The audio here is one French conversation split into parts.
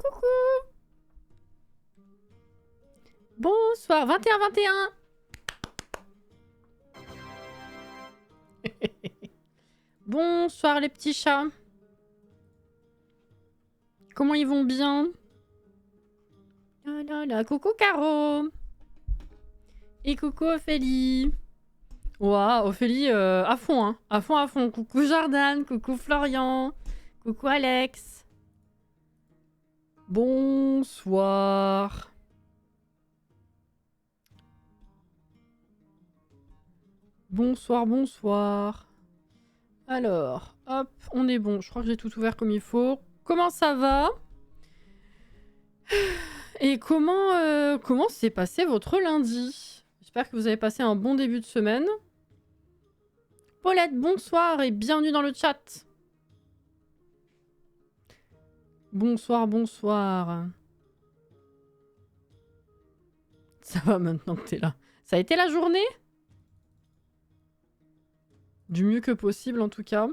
coucou. Bonsoir, 21-21. Bonsoir les petits chats. Comment ils vont bien? Oh là là, coucou Caro. Et coucou Ophélie. Waouh, Ophélie à fond, hein. À fond, à fond. Coucou Jordan, coucou Florian, coucou Alex. Bonsoir. Bonsoir, bonsoir. Alors, hop, on est bon. Je crois que j'ai tout ouvert comme il faut. Comment ça va? Et comment s'est passé votre lundi? J'espère que vous avez passé un bon début de semaine. Paulette, bonsoir et bienvenue dans le chat. Bonsoir, bonsoir. Ça va maintenant que t'es là. Ça a été la journée? Du mieux que possible en tout cas.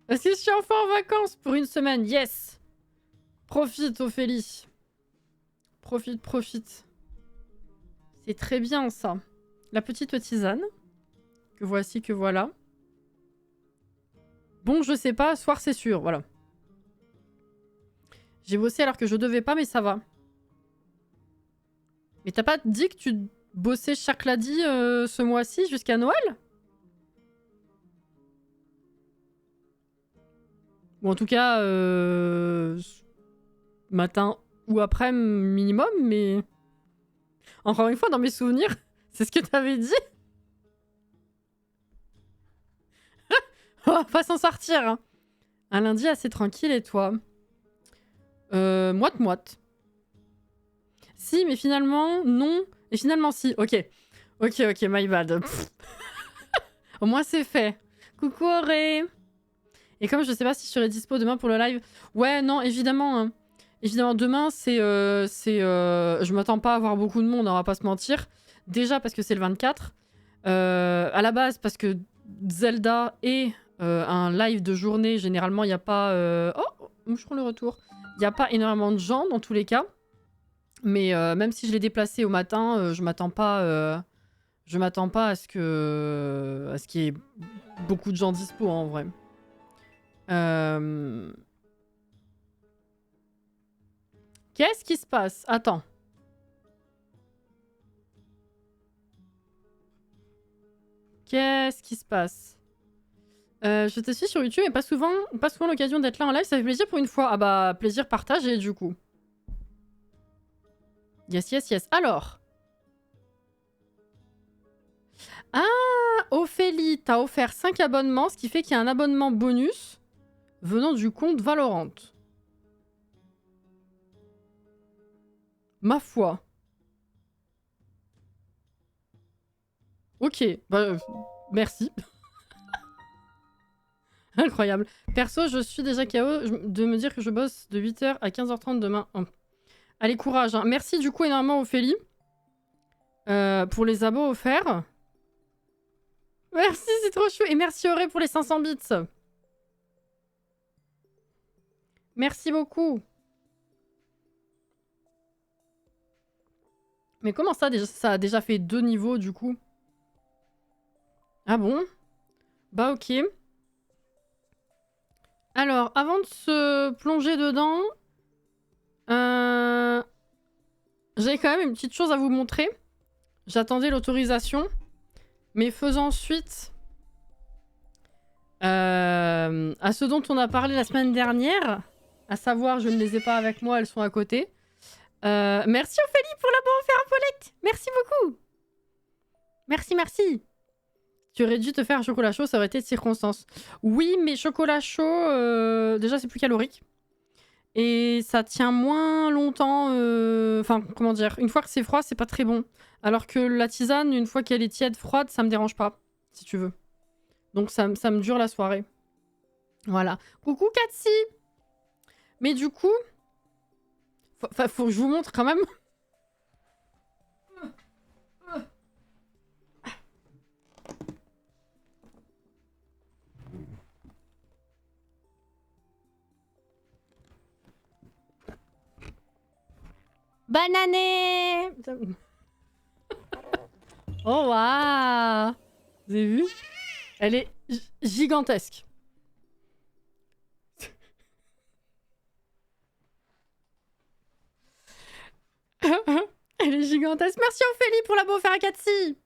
Est-ce que je suis enfin en vacances pour une semaine? Yes! Profite Ophélie. Profite, profite. C'est très bien ça. La petite tisane. Que voici, que voilà. Bon, je sais pas, soir c'est sûr, voilà. J'ai bossé alors que je devais pas, mais ça va. Mais t'as pas dit que tu bossais chaque lundi ce mois-ci jusqu'à Noël? Ou en tout cas, matin ou après minimum, mais... Encore une fois, dans mes souvenirs, c'est ce que t'avais dit. On va pas s'en sortir. Hein. Un lundi assez tranquille, et toi? Moite-moite. Si, mais finalement, non. Et finalement, si. Ok. Ok, my bad. Au moins, c'est fait. Coucou, Auré. Et comme je sais pas si je serai dispo demain pour le live... Ouais, non, évidemment. Hein. Évidemment, demain, je m'attends pas à avoir beaucoup de monde, on va pas se mentir. Déjà parce que c'est le 24. À la base, parce que Zelda est un live de journée. Généralement, il n'y a pas... Oh, je prends le retour. Il n'y a pas énormément de gens, dans tous les cas. Mais même si je l'ai déplacé au matin, je m'attends pas à ce qu'il y ait beaucoup de gens dispo, hein, en vrai. Qu'est-ce qui se passe? Attends. Qu'est-ce qui se passe? Je te suis sur YouTube, mais pas souvent l'occasion d'être là en live. Ça fait plaisir pour une fois. Ah bah, plaisir partagé, du coup. Yes, yes, yes. Alors. Ah, Ophélie, t'as offert 5 abonnements, ce qui fait qu'il y a un abonnement bonus venant du compte Valorant. Ma foi. Ok, bah, merci. Incroyable. Perso, je suis déjà KO de me dire que je bosse de 8h à 15h30 demain. Oh. Allez, courage. Hein. Merci du coup énormément, Ophélie, pour les abos offerts. Merci, c'est trop chou. Et merci Auré pour les 500 bits. Merci beaucoup. Mais comment ça, déjà, ça a déjà fait 2 niveaux, du coup? Ah bon? Bah ok. Alors, avant de se plonger dedans, j'ai quand même une petite chose à vous montrer. J'attendais l'autorisation, mais faisant suite à ce dont on a parlé la semaine dernière, à savoir, je ne les ai pas avec moi, elles sont à côté. Merci Ophélie pour l'abonnement offert à Paulette. Merci beaucoup. Merci, merci. Tu aurais dû te faire un chocolat chaud, ça aurait été de circonstance. Oui, mais chocolat chaud, déjà c'est plus calorique. Et ça tient moins longtemps. Enfin, comment dire, une fois que c'est froid, c'est pas très bon. Alors que la tisane, une fois qu'elle est tiède, froide, ça me dérange pas, si tu veux. Donc ça me dure la soirée. Voilà. Coucou Katsi. Mais du coup, faut que je vous montre quand même. Banané. Oh waouh. Vous avez vu? Elle est gigantesque. Elle est gigantesque. Merci Ophélie pour la beau-faire à Katsi.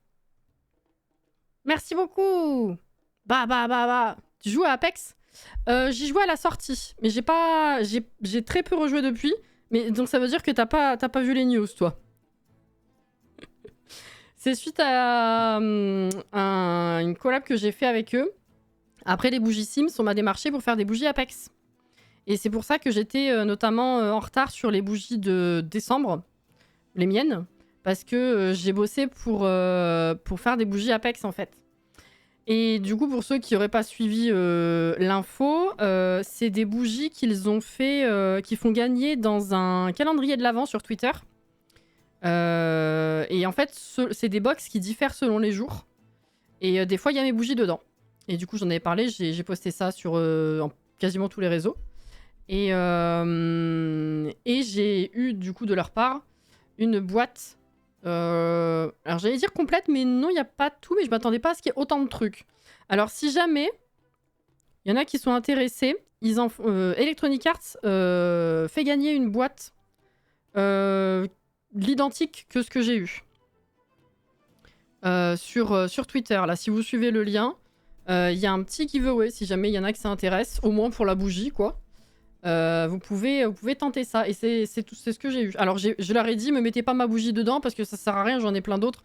Merci beaucoup. Bah. Tu joues à Apex? J'y jouais à la sortie, mais j'ai très peu rejoué depuis. Mais donc ça veut dire que t'as pas vu les news, toi. C'est suite à une collab que j'ai fait avec eux. Après les bougies Sims, on m'a démarché pour faire des bougies Apex. Et c'est pour ça que j'étais notamment en retard sur les bougies de décembre, les miennes, parce que j'ai bossé pour faire des bougies Apex en fait. Et du coup, pour ceux qui n'auraient pas suivi l'info, c'est des bougies qu'ils ont fait, qui font gagner dans un calendrier de l'Avent sur Twitter. Et en fait, c'est des box qui diffèrent selon les jours. Et des fois, il y a mes bougies dedans. Et du coup, j'en avais parlé, j'ai posté ça sur quasiment tous les réseaux. Et j'ai eu, du coup, de leur part, une boîte. Alors, j'allais dire complète, mais non, il n'y a pas tout. Mais je m'attendais pas à ce qu'il y ait autant de trucs. Alors, si jamais il y en a qui sont intéressés, Electronic Arts fait gagner une boîte l'identique que ce que j'ai eu. Sur Twitter, là, si vous suivez le lien, il y a un petit giveaway si jamais il y en a qui s'intéressent, au moins pour la bougie, quoi. Vous pouvez tenter ça, et c'est ce que j'ai eu. Alors, je leur ai dit, me mettez pas ma bougie dedans parce que ça sert à rien, j'en ai plein d'autres.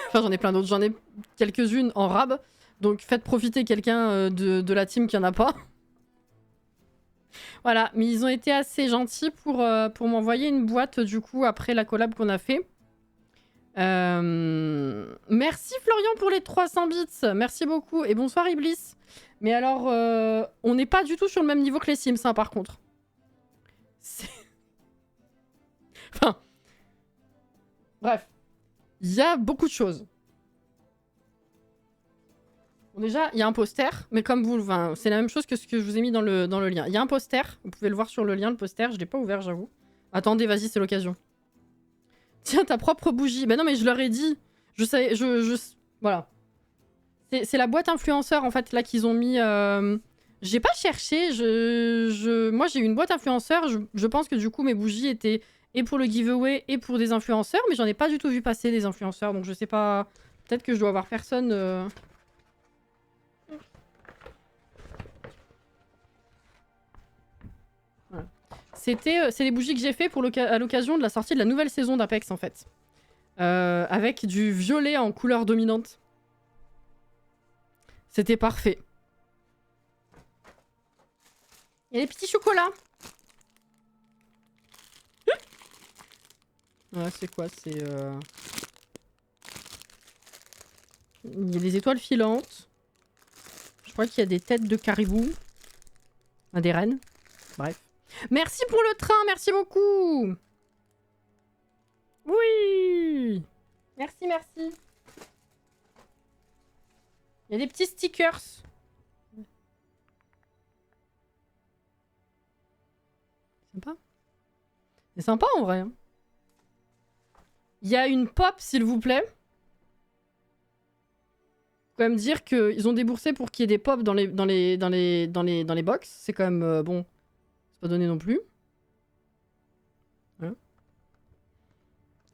Enfin, j'en ai quelques-unes en rab. Donc, faites profiter quelqu'un de la team qui en a pas. Voilà, mais ils ont été assez gentils pour m'envoyer une boîte, du coup, après la collab qu'on a fait. Merci Florian pour les 300 bits, merci beaucoup, et bonsoir Iblis. Mais alors, on n'est pas du tout sur le même niveau que les Sims, hein, par contre. Enfin, bref, il y a beaucoup de choses. Bon, déjà, il y a un poster, mais comme vous, enfin, c'est la même chose que ce que je vous ai mis dans le lien. Il y a un poster, vous pouvez le voir sur le lien, le poster, je l'ai pas ouvert, j'avoue. Attendez, vas-y, c'est l'occasion. Tiens, ta propre bougie. Ben non, mais je leur ai dit. Je savais, voilà. C'est la boîte influenceur, en fait, là, qu'ils ont mis... J'ai pas cherché, moi, j'ai eu une boîte influenceur, je pense que, du coup, mes bougies étaient et pour le giveaway et pour des influenceurs, mais j'en ai pas du tout vu passer des influenceurs, donc je sais pas... Peut-être que je dois avoir personne... Voilà. C'est les bougies que j'ai fait à l'occasion de la sortie de la nouvelle saison d'Apex, en fait. Avec du violet en couleur dominante. C'était parfait. Il y a des petits chocolats. Ouais, c'est quoi? C'est... Il y a des étoiles filantes. Je crois qu'il y a des têtes de caribou. Ah, des rennes. Bref. Merci pour le train, merci beaucoup. Oui. Merci, merci. Il y a des petits stickers. Sympa. C'est sympa en vrai. Il y a une pop, s'il vous plaît. Faut quand même dire qu'ils ont déboursé pour qu'il y ait des pops dans les box. C'est quand même bon. C'est pas donné non plus. Voilà.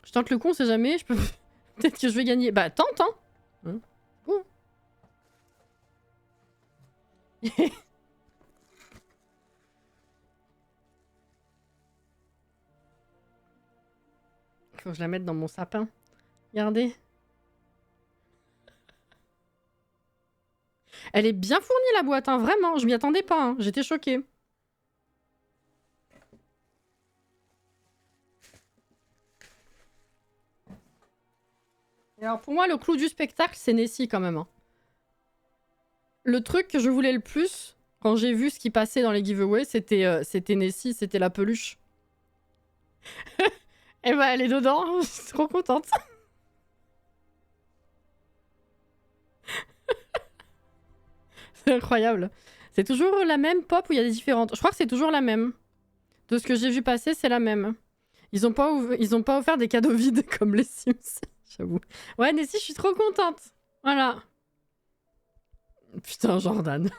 Je tente le con, on sait jamais. Je peux... Peut-être que je vais gagner. Bah tente, hein. Bon. Faut que je la mette dans mon sapin. Regardez. Elle est bien fournie la boîte, hein, vraiment. Je m'y attendais pas, hein. J'étais choquée. Et alors pour moi, le clou du spectacle, c'est Nessie quand même. Hein. Le truc que je voulais le plus, quand j'ai vu ce qui passait dans les giveaways, c'était Nessie, c'était la peluche. Et bah elle est dedans, je suis trop contente. C'est incroyable. C'est toujours la même pop ou il y a des différentes? Je crois que c'est toujours la même. De ce que j'ai vu passer, c'est la même. Ils ont pas offert des cadeaux vides comme les Sims, j'avoue. Ouais, Nessie, je suis trop contente. Voilà. Putain, Jordan.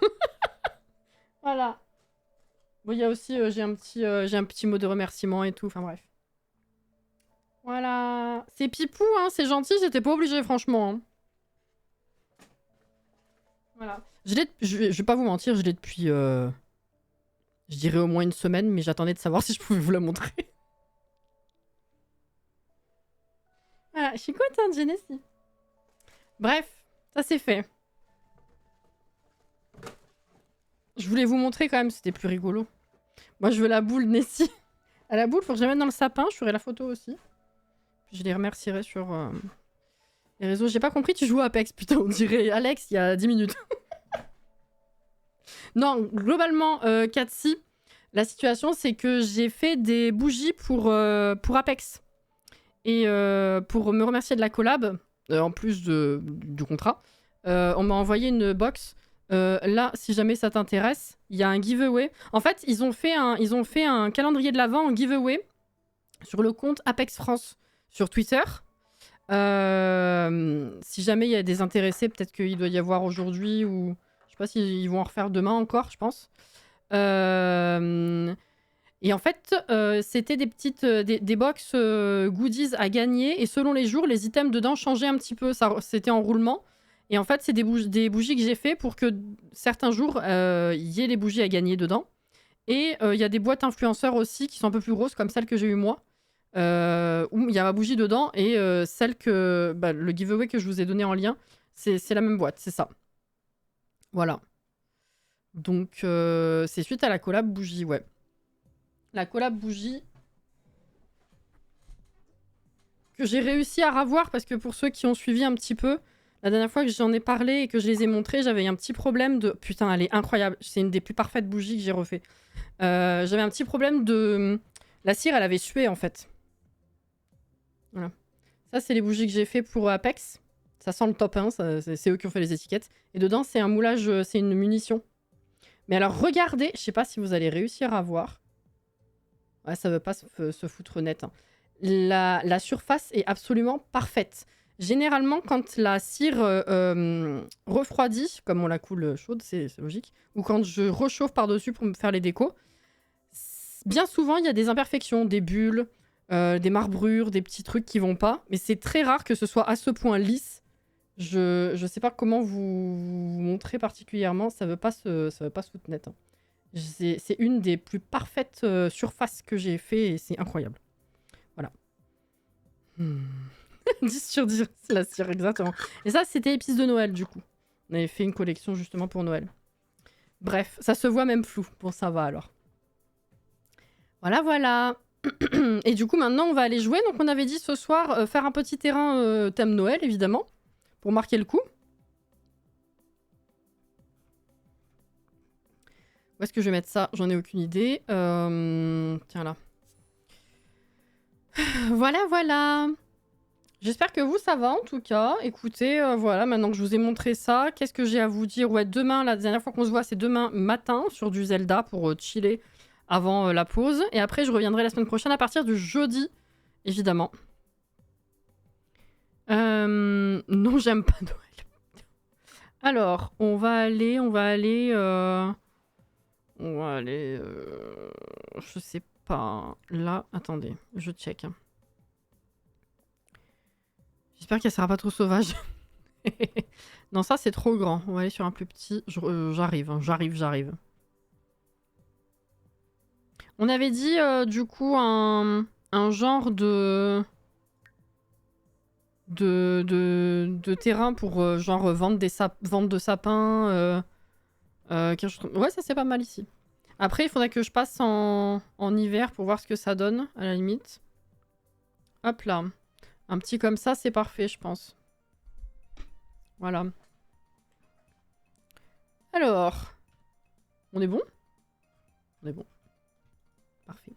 Voilà. Bon, il y a aussi, j'ai un petit mot de remerciement et tout, enfin bref. Voilà. C'est pipou, hein, c'est gentil, j'étais pas obligée, franchement. Hein. Voilà. Je vais pas vous mentir, je l'ai depuis, je dirais au moins une semaine, mais j'attendais de savoir si je pouvais vous la montrer. Voilà, je suis contente, Genessie. Bref, ça c'est fait. Je voulais vous montrer quand même, c'était plus rigolo. Moi, je veux la boule Nessie. À la boule, faut que je la mette dans le sapin. Je ferai la photo aussi. Puis je les remercierai sur les réseaux. J'ai pas compris, tu joues à Apex. Putain, on dirait Alex il y a 10 minutes. Non, globalement, Katsi, la situation, c'est que j'ai fait des bougies pour Apex. Et pour me remercier de la collab, en plus du contrat, on m'a envoyé une box. Là, si jamais ça t'intéresse, il y a un giveaway. En fait, ils ont fait un calendrier de l'Avent en giveaway sur le compte Apex France sur Twitter. Si jamais il y a des intéressés, peut-être qu'il doit y avoir aujourd'hui ou je sais pas s'ils vont en refaire demain encore, je pense. Et en fait, c'était des petites des box goodies à gagner et selon les jours, les items dedans changeaient un petit peu. C'était en roulement. Et en fait, c'est des bougies que j'ai fait pour que certains jours, il y ait les bougies à gagner dedans. Et il y a des boîtes influenceurs aussi qui sont un peu plus grosses, comme celle que j'ai eue moi, où il y a ma bougie dedans. Et celle que... Bah, le giveaway que je vous ai donné en lien, c'est la même boîte, c'est ça. Voilà. Donc, c'est suite à la collab bougie, ouais. La collab bougie que j'ai réussi à ravoir, parce que pour ceux qui ont suivi un petit peu... La dernière fois que j'en ai parlé et que je les ai montrés, j'avais un petit problème de... Putain, elle est incroyable. C'est une des plus parfaites bougies que j'ai refait. J'avais un petit problème de... La cire, elle avait sué, en fait. Voilà. Ça, c'est les bougies que j'ai fait pour Apex. Ça sent le top 1, c'est eux qui ont fait les étiquettes. Et dedans, c'est un moulage, c'est une munition. Mais alors, regardez, je sais pas si vous allez réussir à voir. Ouais, ça veut pas se foutre net. Hein. La surface est absolument parfaite. Généralement, quand la cire refroidit, comme on la coule chaude, c'est logique, ou quand je rechauffe par-dessus pour me faire les décos, bien souvent, il y a des imperfections, des bulles, des marbrures, des petits trucs qui vont pas. Mais c'est très rare que ce soit à ce point lisse. Je sais pas comment vous montrer particulièrement, ça veut pas se foutre net. Hein. C'est une des plus parfaites surfaces que j'ai fait et c'est incroyable. Voilà. 10 sur 10, c'est la cire, exactement. Et ça, c'était épices de Noël, du coup. On avait fait une collection justement pour Noël. Bref, ça se voit même flou. Bon, ça va alors. Voilà, voilà. Et du coup, maintenant, on va aller jouer. Donc, on avait dit ce soir faire un petit terrain thème Noël, évidemment, pour marquer le coup. Où est-ce que je vais mettre ça? J'en ai aucune idée. Tiens, là. Voilà, voilà. J'espère que vous, ça va en tout cas. Écoutez, voilà, maintenant que je vous ai montré ça, qu'est-ce que j'ai à vous dire? Ouais, demain, la dernière fois qu'on se voit, c'est demain matin sur du Zelda pour chiller avant la pause. Et après, je reviendrai la semaine prochaine à partir du jeudi, évidemment. Non, j'aime pas Noël. Alors, on va aller... je sais pas. Là, attendez, je check. J'espère qu'elle sera pas trop sauvage. Non, ça c'est trop grand. On va aller sur un plus petit. J'arrive, hein, j'arrive. On avait dit du coup un genre de terrain pour genre vendre de sapins. Ouais, ça c'est pas mal ici. Après, il faudrait que je passe en hiver pour voir ce que ça donne, à la limite. Hop là. Un petit comme ça, c'est parfait, je pense. Voilà. Alors. On est bon? On est bon. Parfait.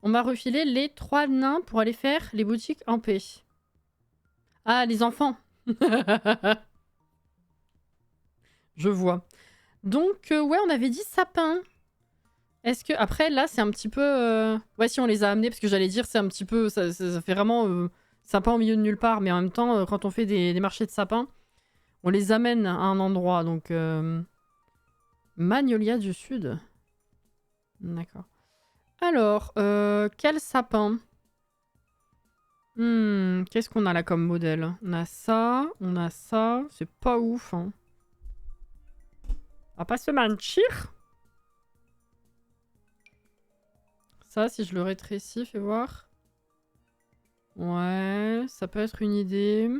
On m'a refilé les 3 nains pour aller faire les boutiques en paix. Ah, les enfants. Je vois. Donc, ouais, on avait dit sapin. Est-ce que... Après, là, c'est un petit peu... Ouais, si on les a amenés, parce que j'allais dire, c'est un petit peu... Ça fait vraiment sapin au milieu de nulle part, mais en même temps, quand on fait des marchés de sapins, on les amène à un endroit, donc... Magnolia du Sud. D'accord. Alors, quel sapin? Qu'est-ce qu'on a là comme modèle? On a ça, on a ça. C'est pas ouf, hein. On va pas se mentir. Ça, si je le rétrécis, fais voir. Ouais, ça peut être une idée.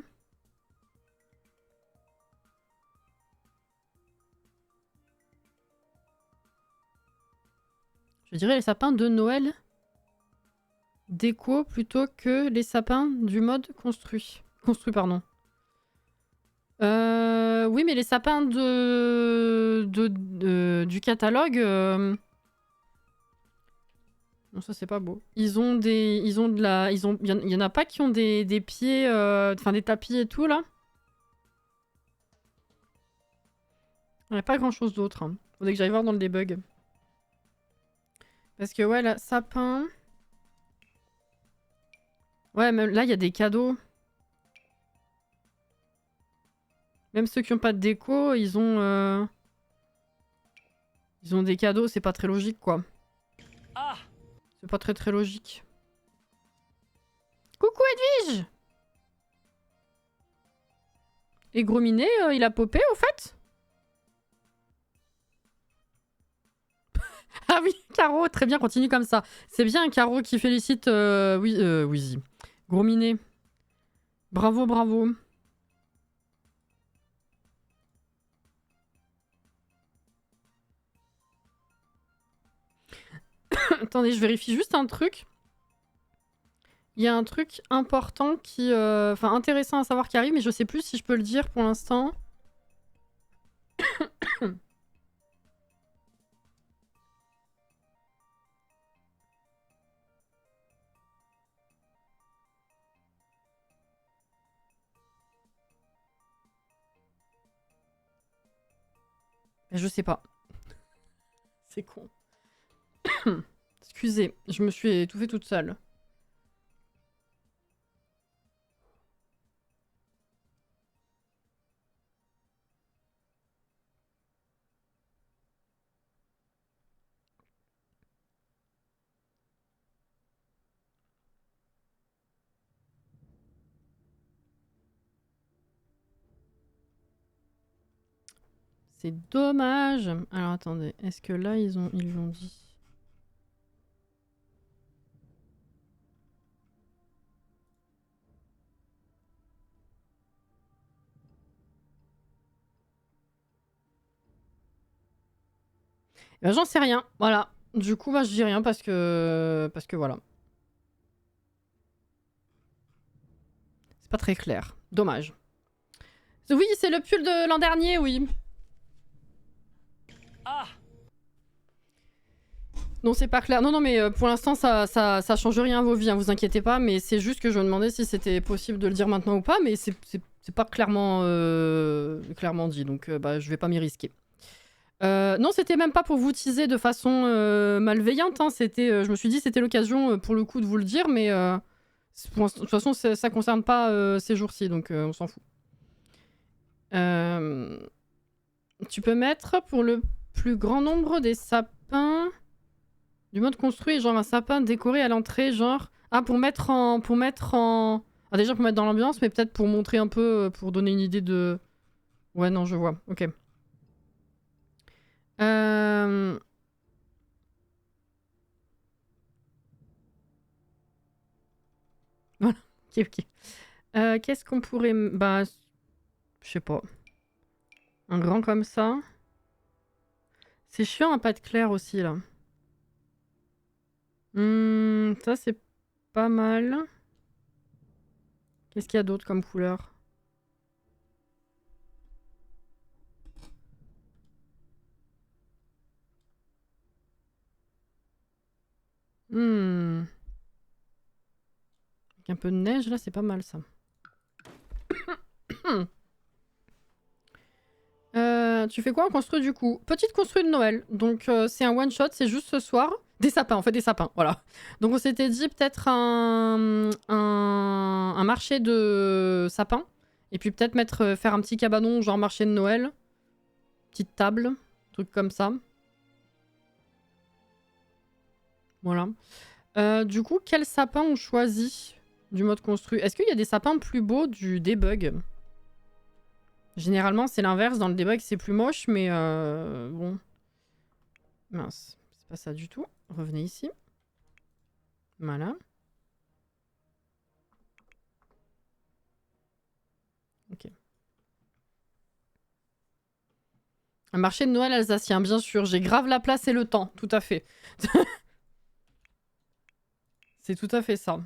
Je dirais les sapins de Noël déco plutôt que les sapins du mode construit. Construit, pardon. Oui, mais les sapins du catalogue... Non, ça c'est pas beau. Ils ont des... Ils ont de la... Ils ont... Il y en a pas qui ont des pieds... Enfin, des tapis et tout, là. Il n'y a pas grand-chose d'autre. Hein. Faudrait que j'aille voir dans le debug. Parce que, ouais, là, sapin... Ouais, même là, il y a des cadeaux. Même ceux qui n'ont pas de déco, ils ont... Ils ont des cadeaux, c'est pas très logique, quoi. Ah! C'est pas très logique. Coucou Edwige! Et Grominet, il a popé, au fait? Ah oui, Caro, très bien, continue comme ça. C'est bien, Caro, qui félicite Wheezy. Grominet. Bravo, bravo. Attendez, je vérifie juste un truc. Il y a un truc important qui... Enfin, intéressant à savoir qui arrive, mais je sais plus si je peux le dire pour l'instant. Je sais pas. C'est con. Excusez, je me suis étouffée toute seule. C'est dommage. Alors attendez, est-ce que là ils l'ont dit? Eh ben, j'en sais rien, voilà. Du coup, bah, je dis rien parce que voilà. C'est pas très clair. Dommage. Oui, c'est le pull de l'an dernier, oui. Ah! Non, c'est pas clair. Non, mais pour l'instant, ça change rien à vos vies, hein, vous inquiétez pas. Mais c'est juste que je me demandais si c'était possible de le dire maintenant ou pas. Mais c'est pas clairement dit, donc bah, je vais pas m'y risquer. Non, c'était même pas pour vous teaser de façon malveillante. Hein. Je me suis dit c'était l'occasion pour le coup de vous le dire, mais de toute façon, ça concerne pas ces jours-ci, donc on s'en fout. Tu peux mettre pour le plus grand nombre des sapins du mode construit, genre un sapin décoré à l'entrée, genre... Ah, pour mettre en... Ah, déjà pour mettre dans l'ambiance, mais peut-être pour montrer un peu, pour donner une idée de... Ouais, non, je vois. Ok. Voilà. Ok. Qu'est-ce qu'on pourrait... Bah... Je sais pas. Un grand comme ça. C'est chiant un pas de clair aussi, là. Ça, c'est pas mal. Qu'est-ce qu'il y a d'autre comme couleur? Avec un peu de neige, là, c'est pas mal, ça. Tu fais quoi en construit du coup? Petite construit de Noël. Donc c'est un one shot, c'est juste ce soir. Des sapins, on fait des sapins, voilà. Donc on s'était dit peut-être un marché de sapins. Et puis peut-être faire un petit cabanon, genre marché de Noël. Petite table, truc comme ça. Voilà. Du coup, quel sapin on choisit du mode construit? Est-ce qu'il y a des sapins plus beaux du debug? Généralement, c'est l'inverse. Dans le debug, c'est plus moche, mais bon. Mince, c'est pas ça du tout. Revenez ici. Voilà. Ok. Un marché de Noël alsacien, bien sûr. J'ai grave la place et le temps, tout à fait. C'est tout à fait ça.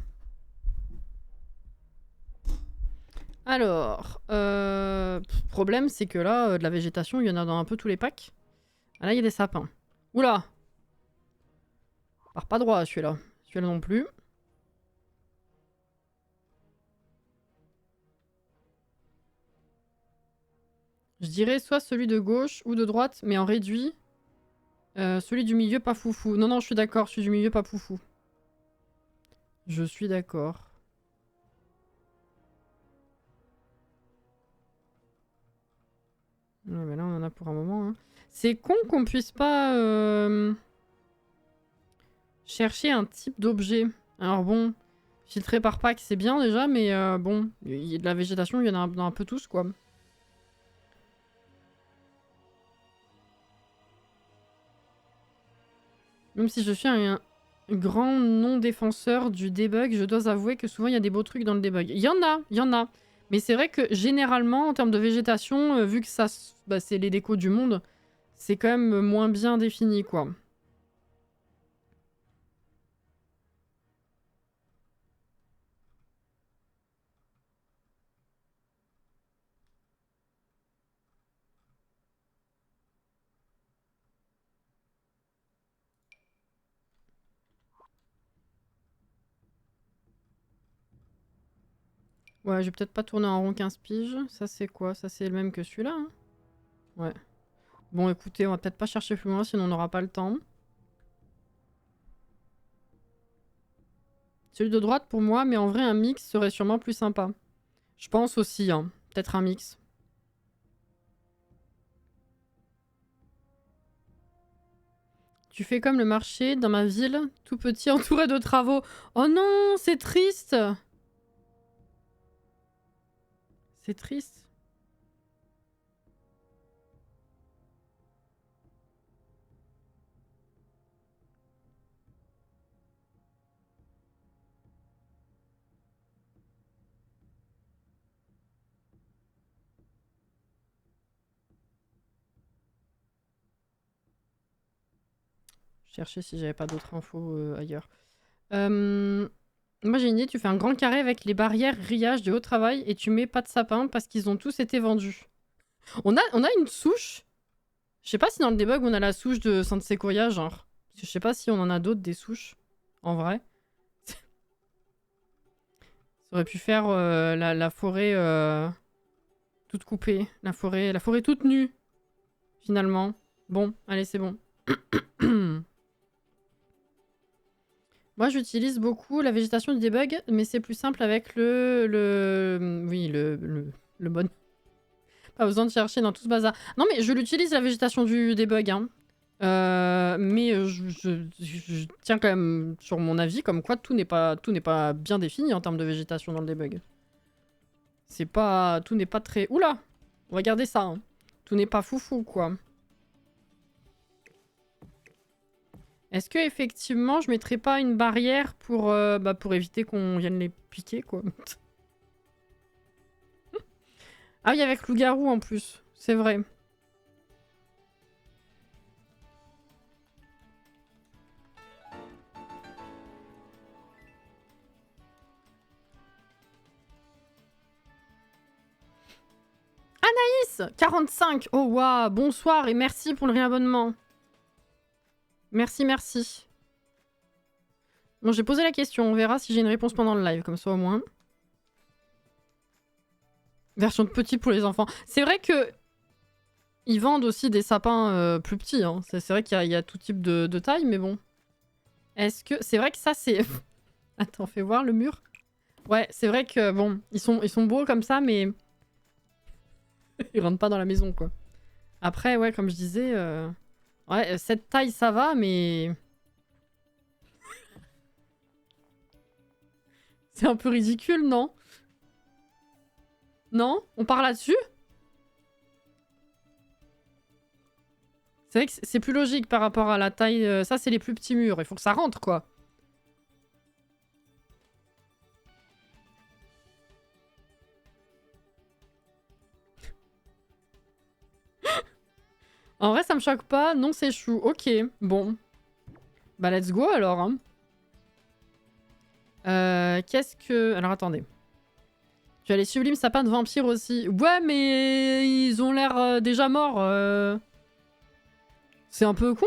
Alors, problème, c'est que là, de la végétation, il y en a dans un peu tous les packs. Ah, là, il y a des sapins. Oula! Part pas droit, celui-là. Celui-là non plus. Je dirais soit celui de gauche ou de droite, mais en réduit. Celui du milieu, pas foufou. Non, non, je suis d'accord. Celui du milieu, pas foufou. Je suis d'accord. Ouais, mais là, on en a pour un moment. Hein. C'est con qu'on puisse pas chercher un type d'objet. Alors bon, filtrer par pack, c'est bien déjà, mais bon, il y a de la végétation, il y en a dans un peu tous, quoi. Même si je suis un grand non-défenseur du debug, je dois avouer que souvent, il y a des beaux trucs dans le debug. Il y en a, il y en a. Mais c'est vrai que généralement, en termes de végétation, vu que ça, bah, c'est les décos du monde, c'est quand même moins bien défini, quoi. Ouais, je vais peut-être pas tourner en rond 15 piges. Ça, c'est quoi? Ça, c'est le même que celui-là, hein? Ouais. Bon, écoutez, on va peut-être pas chercher plus loin, sinon on n'aura pas le temps. Celui de droite pour moi, mais en vrai, un mix serait sûrement plus sympa. Je pense aussi, hein. Peut-être un mix. Tu fais comme le marché dans ma ville, tout petit, entouré de travaux. Oh non, c'est triste! C'est triste. Chercher si j'avais pas d'autres infos ailleurs. Moi j'ai une idée, tu fais un grand carré avec les barrières grillage de haut travail et tu mets pas de sapin parce qu'ils ont tous été vendus. On a une souche. Je sais pas si dans le debug on a la souche de Saint-Séquoia, genre. Parce que je sais pas si on en a d'autres des souches. En vrai. Ça aurait pu faire la forêt toute coupée. La forêt toute nue. Finalement. Bon, allez, c'est bon. Moi, j'utilise beaucoup la végétation du debug, mais c'est plus simple avec oui, le mode. Pas besoin de chercher dans tout ce bazar. Non, mais je l'utilise, la végétation du debug. Hein. Mais je tiens quand même sur mon avis, comme quoi tout n'est pas bien défini en termes de végétation dans le debug. Tout n'est pas très... Oula! On va garder ça. Hein. Tout n'est pas foufou, quoi. Est-ce que effectivement je mettrais pas une barrière pour éviter qu'on vienne les piquer, quoi? Ah oui, avec loup-garou en plus. C'est vrai. Anaïs 45. Oh waouh, bonsoir et merci pour le réabonnement. Merci, merci. Bon, j'ai posé la question, on verra si j'ai une réponse pendant le live, comme ça au moins. Version de petit pour les enfants. C'est vrai que... Ils vendent aussi des sapins plus petits. Hein. C'est vrai qu'il y a tout type de taille, mais bon. Est-ce que... C'est vrai que ça, c'est... Attends, fais voir le mur. Ouais, c'est vrai que, bon, ils sont beaux comme ça, mais... ils rentrent pas dans la maison, quoi. Après, ouais, comme je disais... Ouais, cette taille, ça va, mais... C'est un peu ridicule, non? Non? On part là-dessus? C'est vrai que c'est plus logique par rapport à la taille... ça, c'est les plus petits murs. Il faut que ça rentre, quoi. En vrai, ça me choque pas. Non, c'est chou. Ok, bon. Bah, let's go, alors. Hein. Qu'est-ce que... Alors, attendez. Tu as les sublimes sapins de vampires aussi. Ouais, mais ils ont l'air déjà morts. C'est un peu con.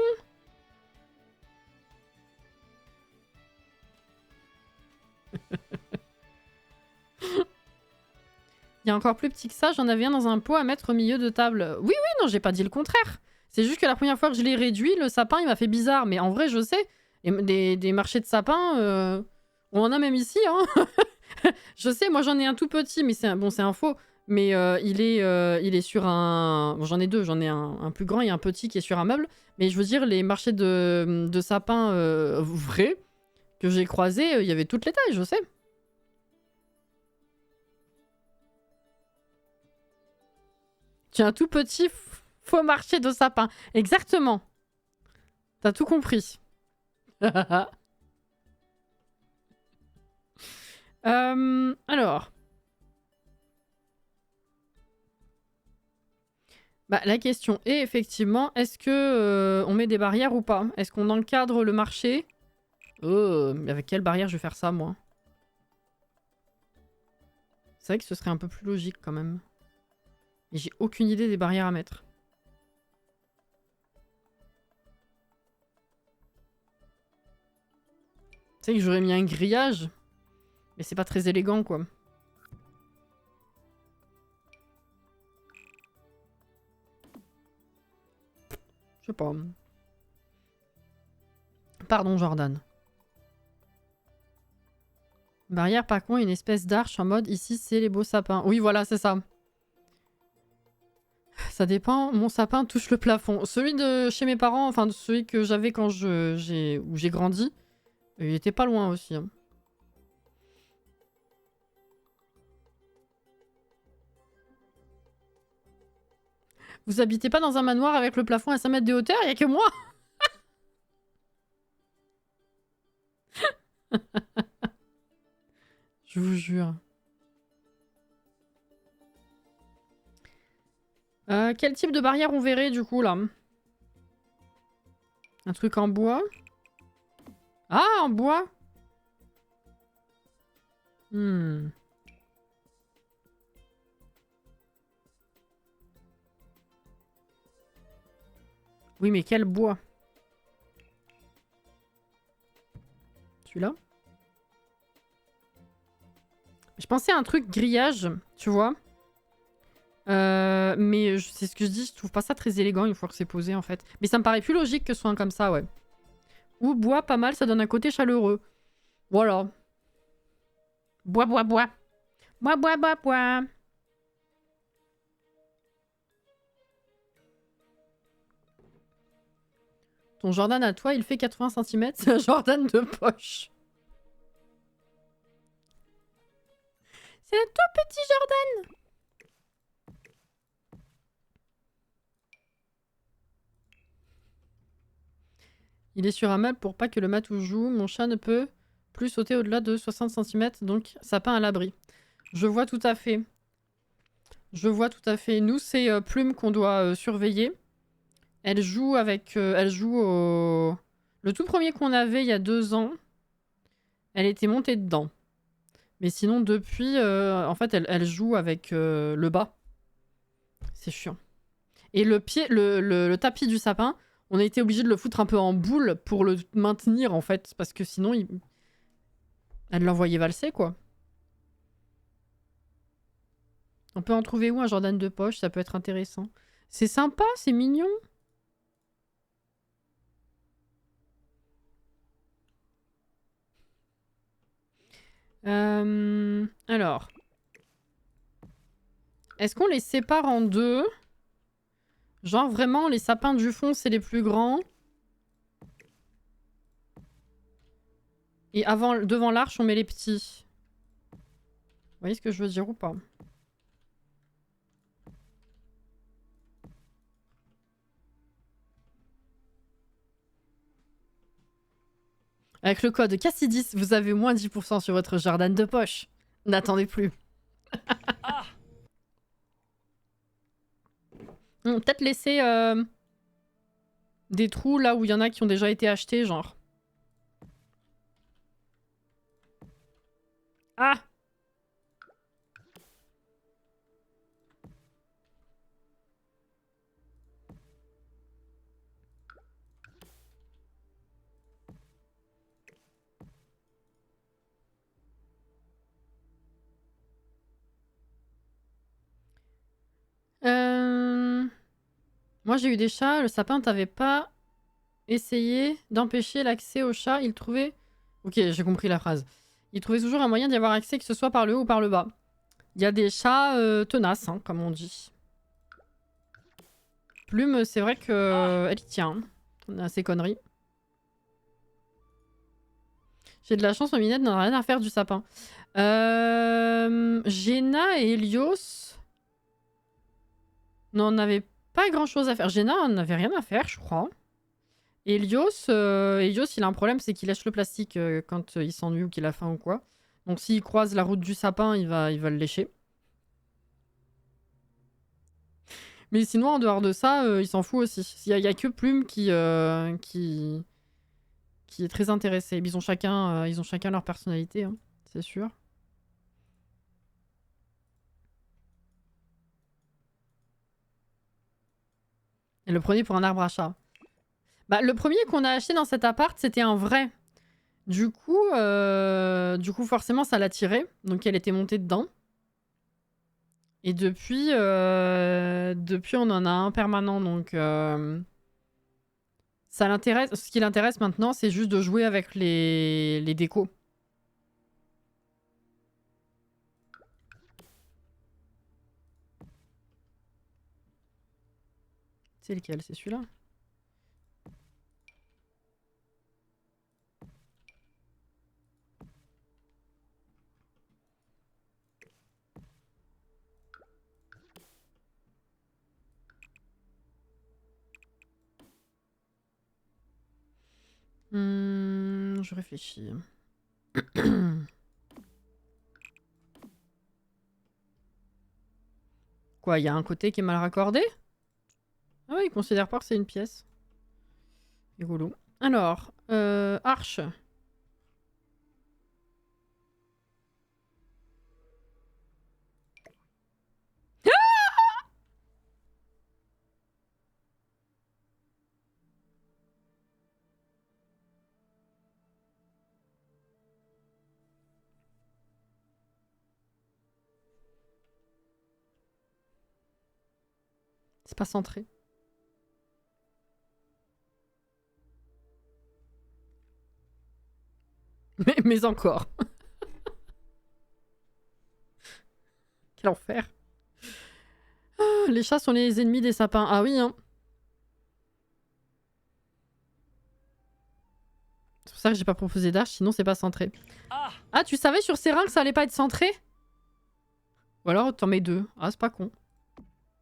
Il y a encore plus petit que ça, j'en avais un dans un pot à mettre au milieu de table. Oui, oui, non, j'ai pas dit le contraire. C'est juste que la première fois que je l'ai réduit, le sapin, il m'a fait bizarre. Mais en vrai, je sais, des marchés de sapins, on en a même ici. Hein. Je sais, moi j'en ai un tout petit, mais c'est un faux. Mais il est sur un... Bon, j'en ai deux, j'en ai un plus grand et un petit qui est sur un meuble. Mais je veux dire, les marchés de sapins vrais que j'ai croisés, il y avait toutes les tailles, je sais. Tu as un tout petit faux marché de sapins. Exactement. T'as tout compris. Alors. Bah, la question est effectivement, est-ce que on met des barrières ou pas? Est-ce qu'on encadre le marché? Mais avec quelle barrière je vais faire ça, moi? C'est vrai que ce serait un peu plus logique quand même. Et j'ai aucune idée des barrières à mettre. C'est que j'aurais mis un grillage, mais c'est pas très élégant, quoi. Je sais pas. Pardon, Jordan. Barrière, par contre, une espèce d'arche en mode ici, c'est les beaux sapins. Oui, voilà, c'est ça. Ça dépend. Mon sapin touche le plafond. Celui de chez mes parents, enfin celui que j'avais quand où j'ai grandi, il était pas loin aussi. Hein. Vous habitez pas dans un manoir avec le plafond à 5 mètres de hauteur? Il y a que moi. Je vous jure. Quel type de barrière on verrait du coup là? Un truc en bois? Ah, en bois? Hmm. Oui, mais quel bois? Celui-là? Je pensais à un truc grillage, tu vois. Mais c'est ce que je dis, je trouve pas ça très élégant une fois que c'est posé en fait. Mais ça me paraît plus logique que ce soit un comme ça, ouais. Ou bois, pas mal, ça donne un côté chaleureux. Voilà. Bois, bois, bois. Bois, bois, bois, bois. Ton Jordan à toi, il fait 80 cm, c'est un Jordan de poche. C'est un tout petit Jordan. Il est sur un meuble pour pas que le matou joue. Mon chat ne peut plus sauter au-delà de 60 cm, donc sapin à l'abri. Je vois tout à fait. Je vois tout à fait. Nous, c'est Plume qu'on doit surveiller. Elle joue avec... elle joue au... Le tout premier qu'on avait il y a 2 ans, elle était montée dedans. Mais sinon, depuis, en fait, elle joue avec le bas. C'est chiant. Et le pied, le tapis du sapin, on a été obligé de le foutre un peu en boule pour le maintenir, en fait. Parce que sinon, elle l'envoyait valser, quoi. On peut en trouver où un Jordan de poche? Ça peut être intéressant. C'est sympa, c'est mignon. Alors. Est-ce qu'on les sépare en deux? Genre vraiment, les sapins du fond, c'est les plus grands. Et devant l'arche, on met les petits. Vous voyez ce que je veux dire ou pas? Avec le code Cassidis, vous avez moins 10% sur votre jardin de poche. N'attendez plus. Peut-être laisser des trous là où il y en a qui ont déjà été achetés, genre. Ah! Moi j'ai eu des chats, le sapin t'avait pas essayé d'empêcher l'accès aux chats, il trouvait... Ok, j'ai compris la phrase. Il trouvait toujours un moyen d'y avoir accès, que ce soit par le haut ou par le bas. Il y a des chats tenaces, hein, comme on dit. Plume, c'est vrai que elle y tient à ses conneries. J'ai de la chance, ma minette n'a rien à faire du sapin. Jenna et Helios n'en avaient pas grand chose à faire. Jenna n'avait rien à faire, je crois. Helios, il a un problème, c'est qu'il lâche le plastique quand il s'ennuie ou qu'il a faim ou quoi. Donc s'il croise la route du sapin, il va le lécher. Mais sinon, en dehors de ça, il s'en fout aussi. Il y a que Plume qui est très intéressé. Ils ont chacun leur personnalité, hein, c'est sûr. Et le premier pour un arbre à chat. Bah, le premier qu'on a acheté dans cet appart, c'était un vrai. Du coup, forcément, ça l'a tiré. Donc, elle était montée dedans. Et depuis, on en a un permanent. Donc, ça l'intéresse. Ce qui l'intéresse maintenant, c'est juste de jouer avec les décos. C'est lequel? C'est celui-là? Je réfléchis. Quoi, il y a un côté qui est mal raccordé? Ah oui, il considère pas que c'est une pièce. Rigolo. Alors, arche. C'est pas centré. Mais encore. Quel enfer. Ah, les chats sont les ennemis des sapins. Ah oui, hein. C'est pour ça que j'ai pas proposé d'arche, sinon c'est pas centré. Ah, tu savais sur Serein que ça allait pas être centré? Ou alors t'en mets deux. Ah, c'est pas con.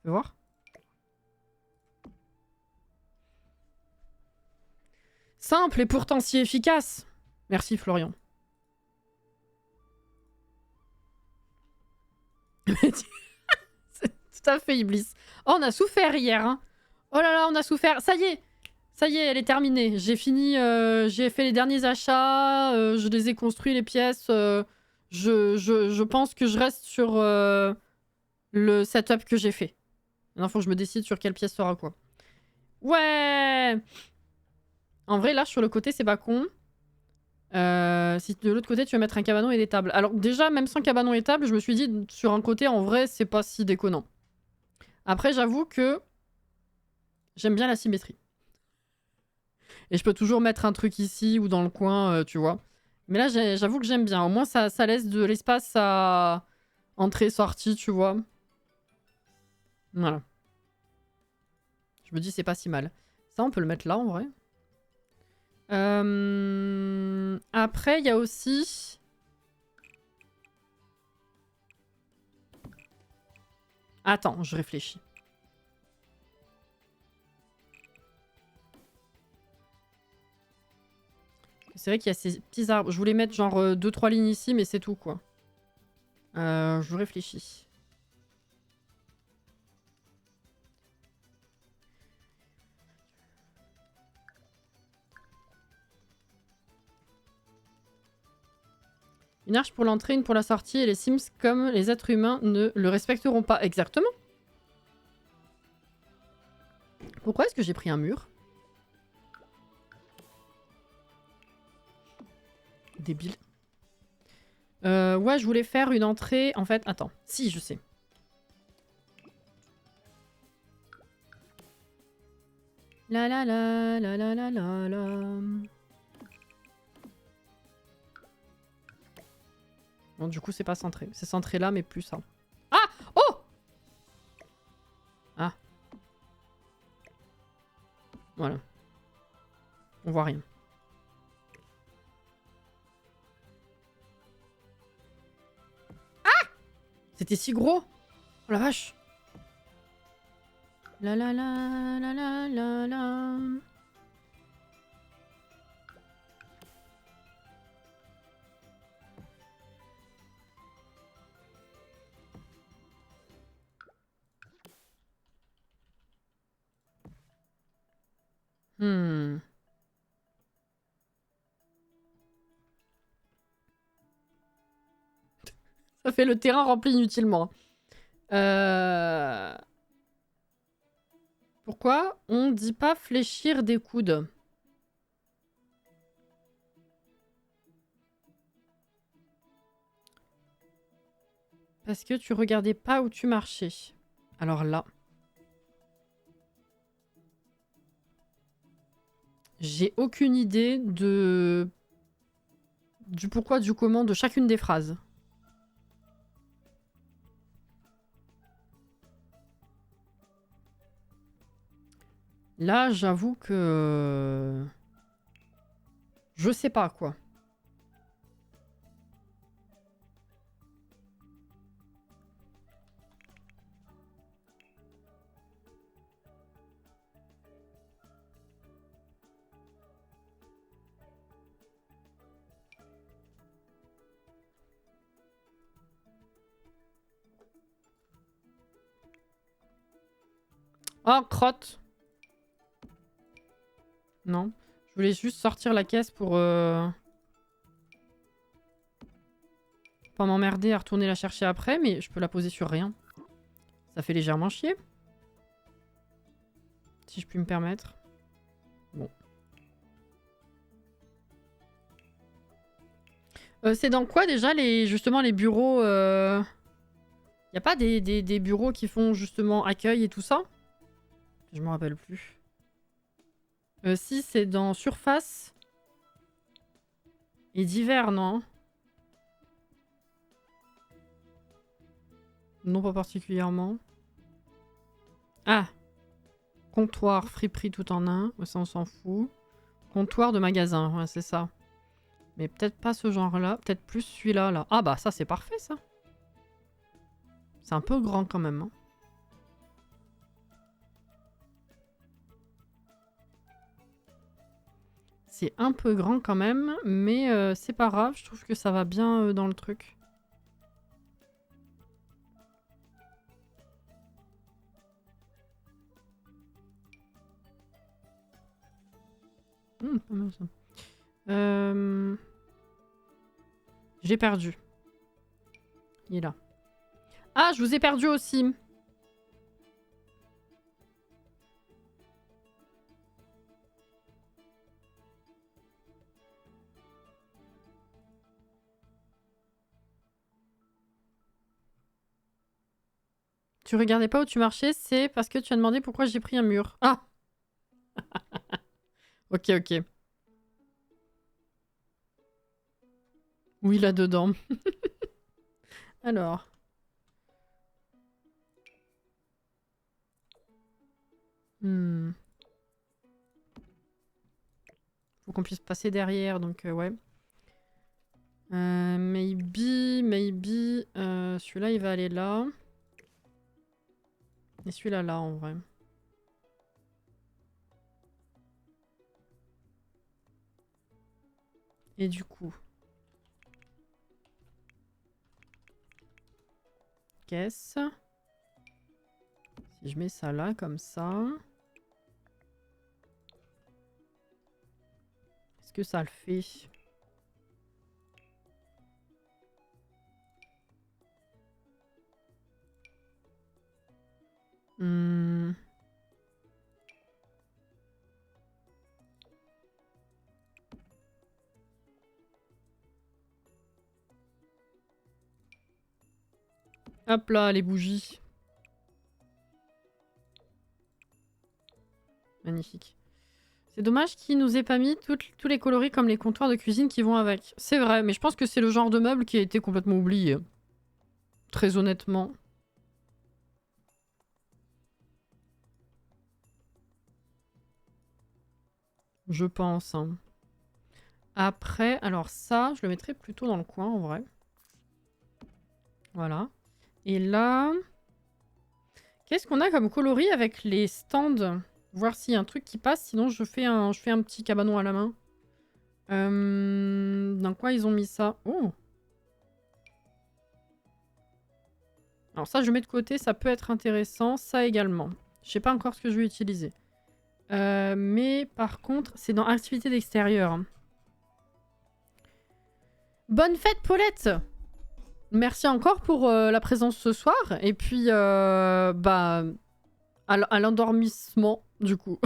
Fais voir. Simple et pourtant si efficace. Merci Florian. C'est tout à fait Iblis. Oh, on a souffert hier, hein. Oh là là, on a souffert. Ça y est, elle est terminée. J'ai fini, j'ai fait les derniers achats, je les ai construits, les pièces. Je pense que je reste sur le setup que j'ai fait. Maintenant, faut que je me décide sur quelle pièce sera quoi. Ouais! En vrai, là, sur le côté, c'est pas con. Si de l'autre côté, tu veux mettre un cabanon et des tables. Alors déjà, même sans cabanon et table, je me suis dit, sur un côté, en vrai, c'est pas si déconnant. Après, j'avoue que J'aime bien la symétrie. Et je peux toujours mettre un truc ici ou dans le coin, tu vois. Mais là, j'avoue que j'aime bien. Au moins, ça laisse de l'espace à entrée-sortie, tu vois. Voilà. Je me dis, c'est pas si mal. Ça, on peut le mettre là, en vrai. Après, il y a aussi... Attends, je réfléchis. C'est vrai qu'il y a ces petits arbres. Je voulais mettre genre 2-3 lignes ici, mais c'est tout, quoi. Je réfléchis. Une arche pour l'entrée, une pour la sortie, et les Sims, comme les êtres humains, ne le respecteront pas. Exactement. Pourquoi est-ce que j'ai pris un mur? Débile. Ouais, je voulais faire une entrée... En fait, attends. Si, je sais. La la la la la la la la... Bon, du coup, c'est pas centré. C'est centré là, mais plus ça. Ah! Oh! Ah. Voilà. On voit rien. Ah! C'était si gros! Oh la vache! La la la la la la la... Hmm. Ça fait le terrain rempli inutilement. Pourquoi on dit pas fléchir des coudes? Parce que tu regardais pas où tu marchais. Alors là... J'ai aucune idée de... du pourquoi, du comment de chacune des phrases. Là, j'avoue que... Je sais pas, quoi. Oh, crotte! Non. Je voulais juste sortir la caisse pour... pas m'emmerder à retourner la chercher après, mais je peux la poser sur rien. Ça fait légèrement chier. Si je puis me permettre. Bon. C'est dans quoi déjà justement les bureaux Y a pas des bureaux qui font justement accueil et tout ça? Je me rappelle plus. Si, c'est dans Surface et Divers, non? Non, pas particulièrement. Ah! Comptoir, friperie tout en un. Ça, on s'en fout. Comptoir de magasin, ouais, c'est ça. Mais peut-être pas ce genre-là. Peut-être plus celui-là, là. Ah bah, ça, c'est parfait, ça. C'est un peu grand, quand même. Hein. C'est un peu grand, quand même. Mais c'est pas grave. Je trouve que ça va bien dans le truc. Pas mal, ça. J'ai perdu. Il est là. Ah, je vous ai perdu aussi. Tu regardais pas où tu marchais, c'est parce que tu as demandé pourquoi j'ai pris un mur. Ah! Ok, ok. Oui, là-dedans. Alors. Faut qu'on puisse passer derrière, donc ouais. Maybe... celui-là, il va aller là. Et celui-là, là, en vrai. Et du coup... Qu'est-ce? Si je mets ça là, comme ça... Est-ce que ça le fait? Hop là, les bougies. Magnifique. C'est dommage qu'il nous ait pas mis tous les coloris comme les comptoirs de cuisine qui vont avec. C'est vrai, mais je pense que c'est le genre de meuble qui a été complètement oublié. Très honnêtement. Je pense. Hein. Après, alors ça, je le mettrais plutôt dans le coin en vrai. Voilà. Et là... Qu'est-ce qu'on a comme coloris avec les stands? Voir s'il y a un truc qui passe, sinon je fais un petit cabanon à la main. Dans quoi ils ont mis ça? Oh! Alors ça, je mets de côté, ça peut être intéressant. Ça également. Je sais pas encore ce que je vais utiliser. Mais par contre, c'est dans activité d'extérieur. Bonne fête, Paulette! Merci encore pour la présence ce soir. Et puis, bah, à l'endormissement, du coup.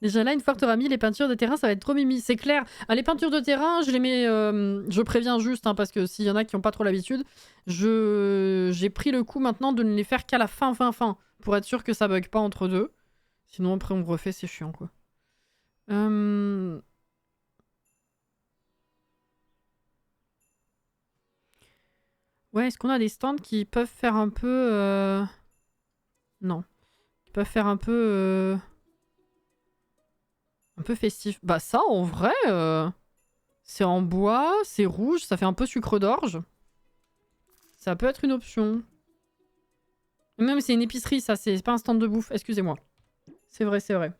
Déjà là, une fois que tu auras mis les peintures de terrain, ça va être trop mimi. C'est clair. Ah, les peintures de terrain, je les mets... je préviens juste, hein, parce que s'il y en a qui n'ont pas trop l'habitude, j'ai pris le coup maintenant de ne les faire qu'à la fin. Pour être sûr que ça bug pas entre deux. Sinon, après, on refait, c'est chiant, quoi. Ouais, est-ce qu'on a des stands qui peuvent faire un peu... Non. Qui peuvent faire un peu... Un peu festif. Bah ça, en vrai, c'est en bois, c'est rouge, ça fait un peu sucre d'orge. Ça peut être une option. Même c'est une épicerie, ça, c'est pas un stand de bouffe. Excusez-moi. C'est vrai, c'est vrai.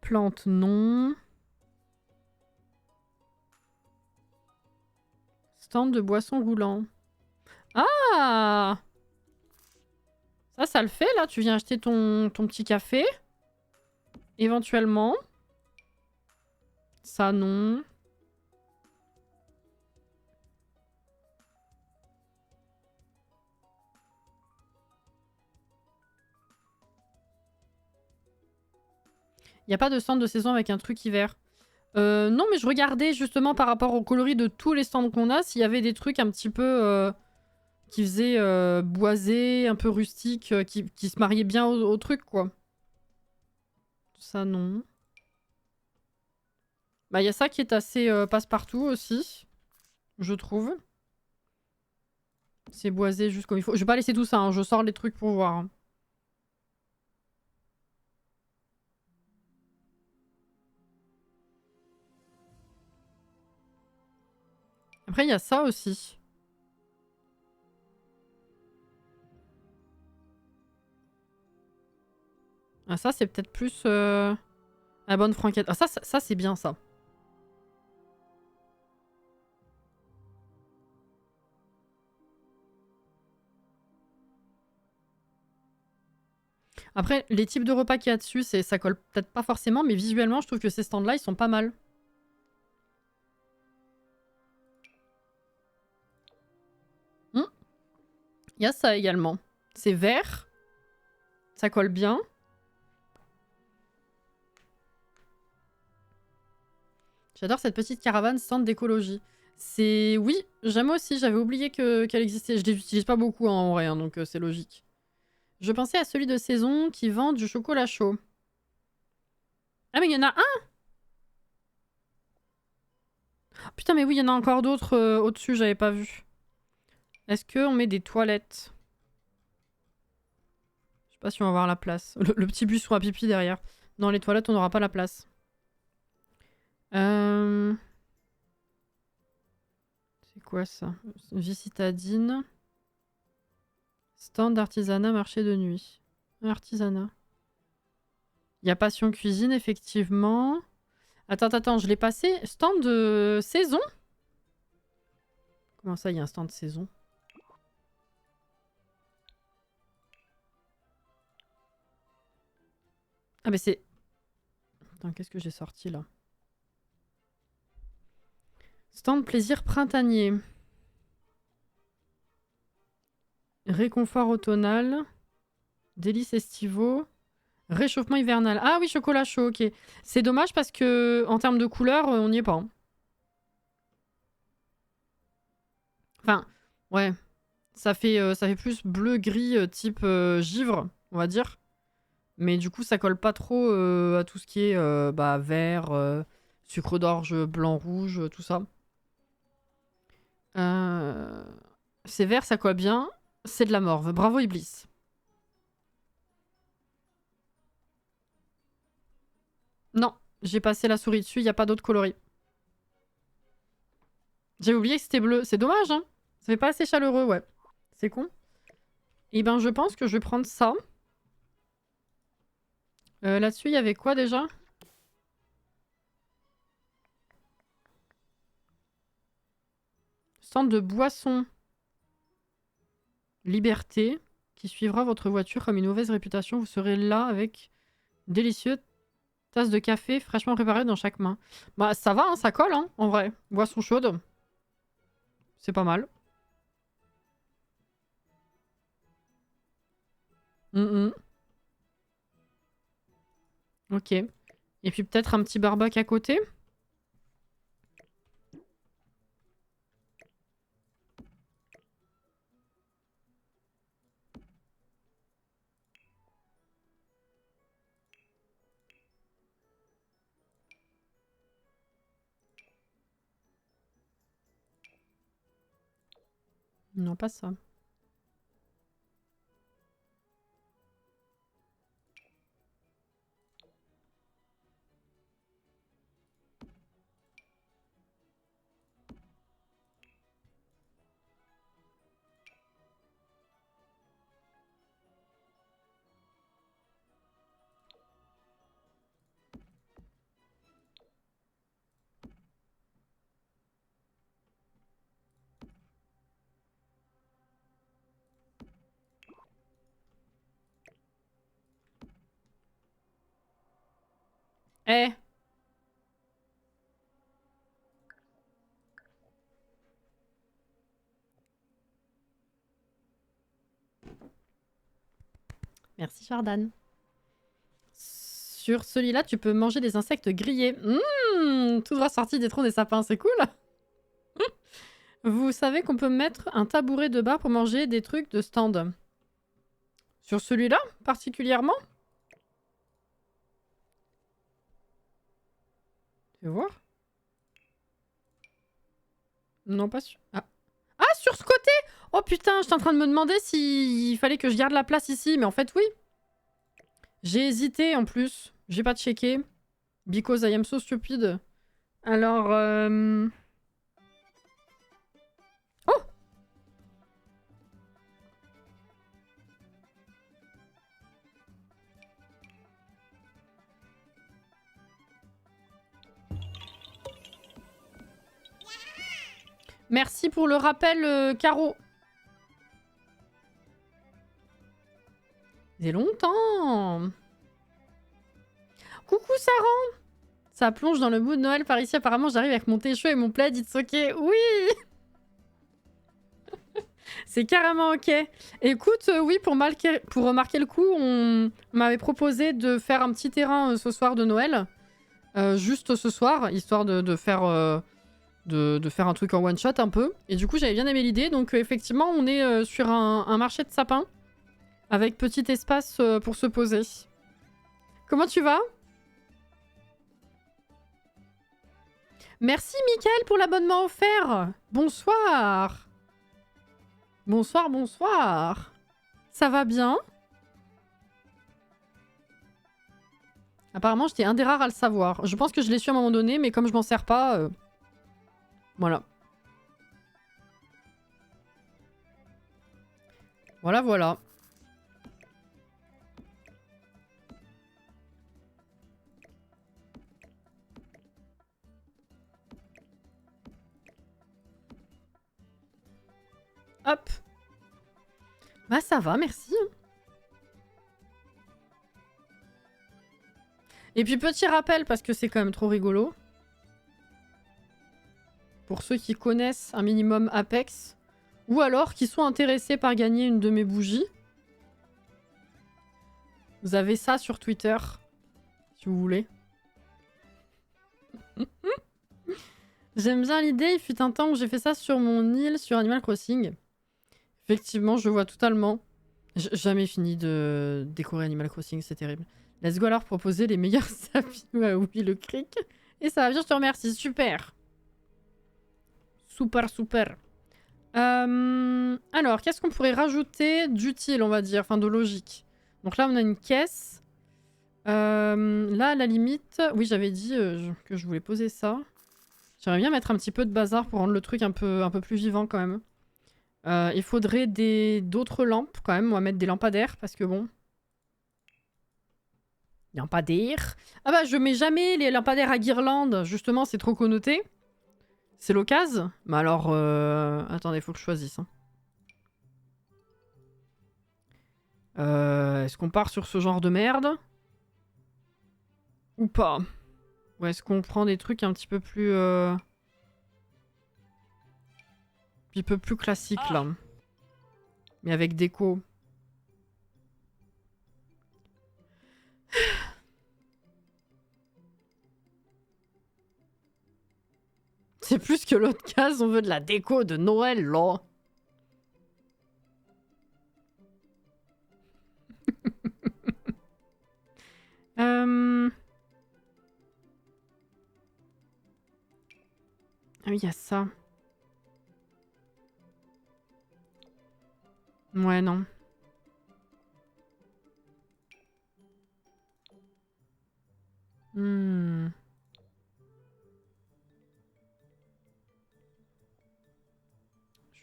Plante, non. Stand de boisson roulant. Ah! Ça le fait, là. Tu viens acheter ton petit café. Éventuellement. Ça, non. Il n'y a pas de stand de saison avec un truc hiver. Non, mais je regardais justement par rapport au coloris de tous les stands qu'on a, s'il y avait des trucs un petit peu qui faisaient boisé, un peu rustique, qui se mariaient bien au truc, quoi. Ça, non. Bah, il y a ça qui est assez passe-partout aussi, je trouve. C'est boisé juste comme il faut. Je vais pas laisser tout ça, hein, je sors les trucs pour voir. Hein. Après, il y a ça aussi. Ah, ça, c'est peut-être plus la bonne franquette. Ah, ça c'est bien, ça. Après, les types de repas qu'il y a dessus, ça colle peut-être pas forcément, mais visuellement, je trouve que ces stands-là, ils sont pas mal. Il y a ça également. C'est vert. Ça colle bien. J'adore cette petite caravane stand d'écologie. C'est... Oui, j'aime aussi. J'avais oublié qu'elle existait. Je les utilise pas beaucoup en vrai, hein, donc c'est logique. Je pensais à celui de saison qui vend du chocolat chaud. Ah mais il y en a un. Oh, putain mais oui, il y en a encore d'autres au-dessus, j'avais pas vu. Est-ce qu'on met des toilettes? Je sais pas si on va avoir la place. Le petit bus ou à pipi derrière. Non, les toilettes, on n'aura pas la place. C'est quoi ça? Vie citadine. Stand d'artisanat, marché de nuit. Artisanat. Il y a passion cuisine, effectivement. Attends, je l'ai passé. Stand de saison? Comment ça, il y a un stand de saison? Ah mais c'est... Attends, qu'est-ce que j'ai sorti là? Stand plaisir printanier. Réconfort automnal. Délices estivaux. Réchauffement hivernal. Ah oui, chocolat chaud, ok. C'est dommage parce que en termes de couleur, on n'y est pas. Hein. Enfin, ouais. Ça fait plus bleu-gris type givre, on va dire. Mais du coup, ça colle pas trop à tout ce qui est vert, sucre d'orge, blanc, rouge, tout ça. C'est vert, ça colle bien. C'est de la morve. Bravo Iblis. Non, j'ai passé la souris dessus, il n'y a pas d'autre coloris. J'ai oublié que c'était bleu. C'est dommage, hein. Ça fait pas assez chaleureux, ouais. C'est con. Et ben, je pense que je vais prendre ça. Là-dessus, il y avait quoi déjà? Stand de boisson. Liberté. Qui suivra votre voiture comme une mauvaise réputation. Vous serez là avec délicieux tasses de café fraîchement préparées dans chaque main. Bah, ça va, hein, ça colle, hein, en vrai. Boisson chaude. C'est pas mal. Ok. Et puis peut-être un petit barbecue à côté. Non, pas ça. Eh! Merci Jordan. Sur celui-là, tu peux manger des insectes grillés. Tout droit sorti des troncs des sapins, c'est cool. Vous savez qu'on peut mettre un tabouret de bar pour manger des trucs de stand. Sur celui-là, particulièrement? Tu veux voir? Non, pas sûr. Ah. Ah, sur ce côté! Oh putain, j'étais en train de me demander s'il fallait que je garde la place ici, mais en fait, oui. J'ai hésité en plus. J'ai pas checké. Because I am so stupid. Alors, Oh! Merci pour le rappel, Caro. C'est longtemps. Coucou Sarah. Ça plonge dans le mood de Noël par ici. Apparemment, j'arrive avec mon thé chaud et mon plaid. It's ok. Oui. C'est carrément ok. Écoute, oui, pour remarquer le coup, on m'avait proposé de faire un petit terrain ce soir de Noël. Juste ce soir, histoire de faire de faire un truc en one shot un peu. Et du coup j'avais bien aimé l'idée, donc effectivement on est sur un marché de sapins avec petit espace pour se poser. Comment tu vas? Merci Mickaël pour l'abonnement offert. Bonsoir. Bonsoir, bonsoir. Ça va bien? Apparemment j'étais un des rares à le savoir. Je pense que je l'ai su à un moment donné, mais comme je m'en sers pas... Voilà. Voilà, voilà. Hop. Bah ça va, merci. Et puis petit rappel, parce que c'est quand même trop rigolo. Pour ceux qui connaissent un minimum Apex, ou alors qui sont intéressés par gagner une de mes bougies. Vous avez ça sur Twitter, si vous voulez. J'aime bien l'idée, il fut un temps où j'ai fait ça sur mon île sur Animal Crossing. Effectivement, je vois totalement. J'ai jamais fini de décorer Animal Crossing, c'est terrible. Let's go alors proposer les meilleurs sapins. Oui, le cric. Et ça va bien, je te remercie, super. Super, super. Alors, qu'est-ce qu'on pourrait rajouter d'utile, on va dire, enfin de logique. Donc là, on a une caisse. Là, à la limite... Oui, j'avais dit que je voulais poser ça. J'aimerais bien mettre un petit peu de bazar pour rendre le truc un peu plus vivant, quand même. Il faudrait d'autres lampes, quand même. On va mettre des lampadaires, parce que bon... Lampadaires. Ah bah, je mets jamais les lampadaires à guirlande. Justement, c'est trop connoté. C'est l'occasion. Mais alors... Attendez, faut que je choisisse. Hein. Est-ce qu'on part sur ce genre de merde? Ou pas? Ou est-ce qu'on prend des trucs un petit peu plus... Un petit peu plus classiques, là. Mais avec déco. C'est plus que l'autre case, on veut de la déco de Noël, là. Ah oui, il y a ça. Ouais, non.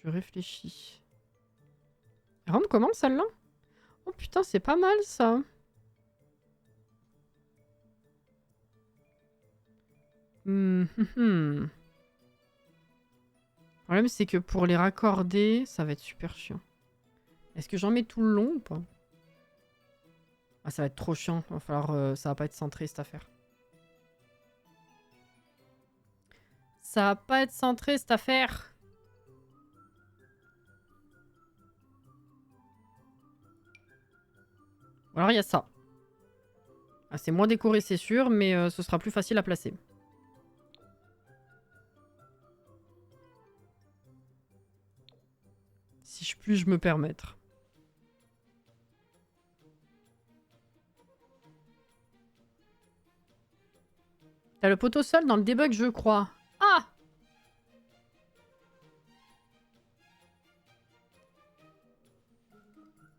Je réfléchis. Elle rentre comment, celle-là? Oh putain, c'est pas mal, ça. Le problème, c'est que pour les raccorder, ça va être super chiant. Est-ce que j'en mets tout le long ou pas? Ah, ça va être trop chiant. Va falloir, ça va pas être centré, cette affaire. Ça va pas être centré, cette affaire. Ou alors, il y a ça. Ah, c'est moins décoré, c'est sûr, mais ce sera plus facile à placer. Si je puis me permettre. T'as le poteau seul dans le debug, je crois. Ah!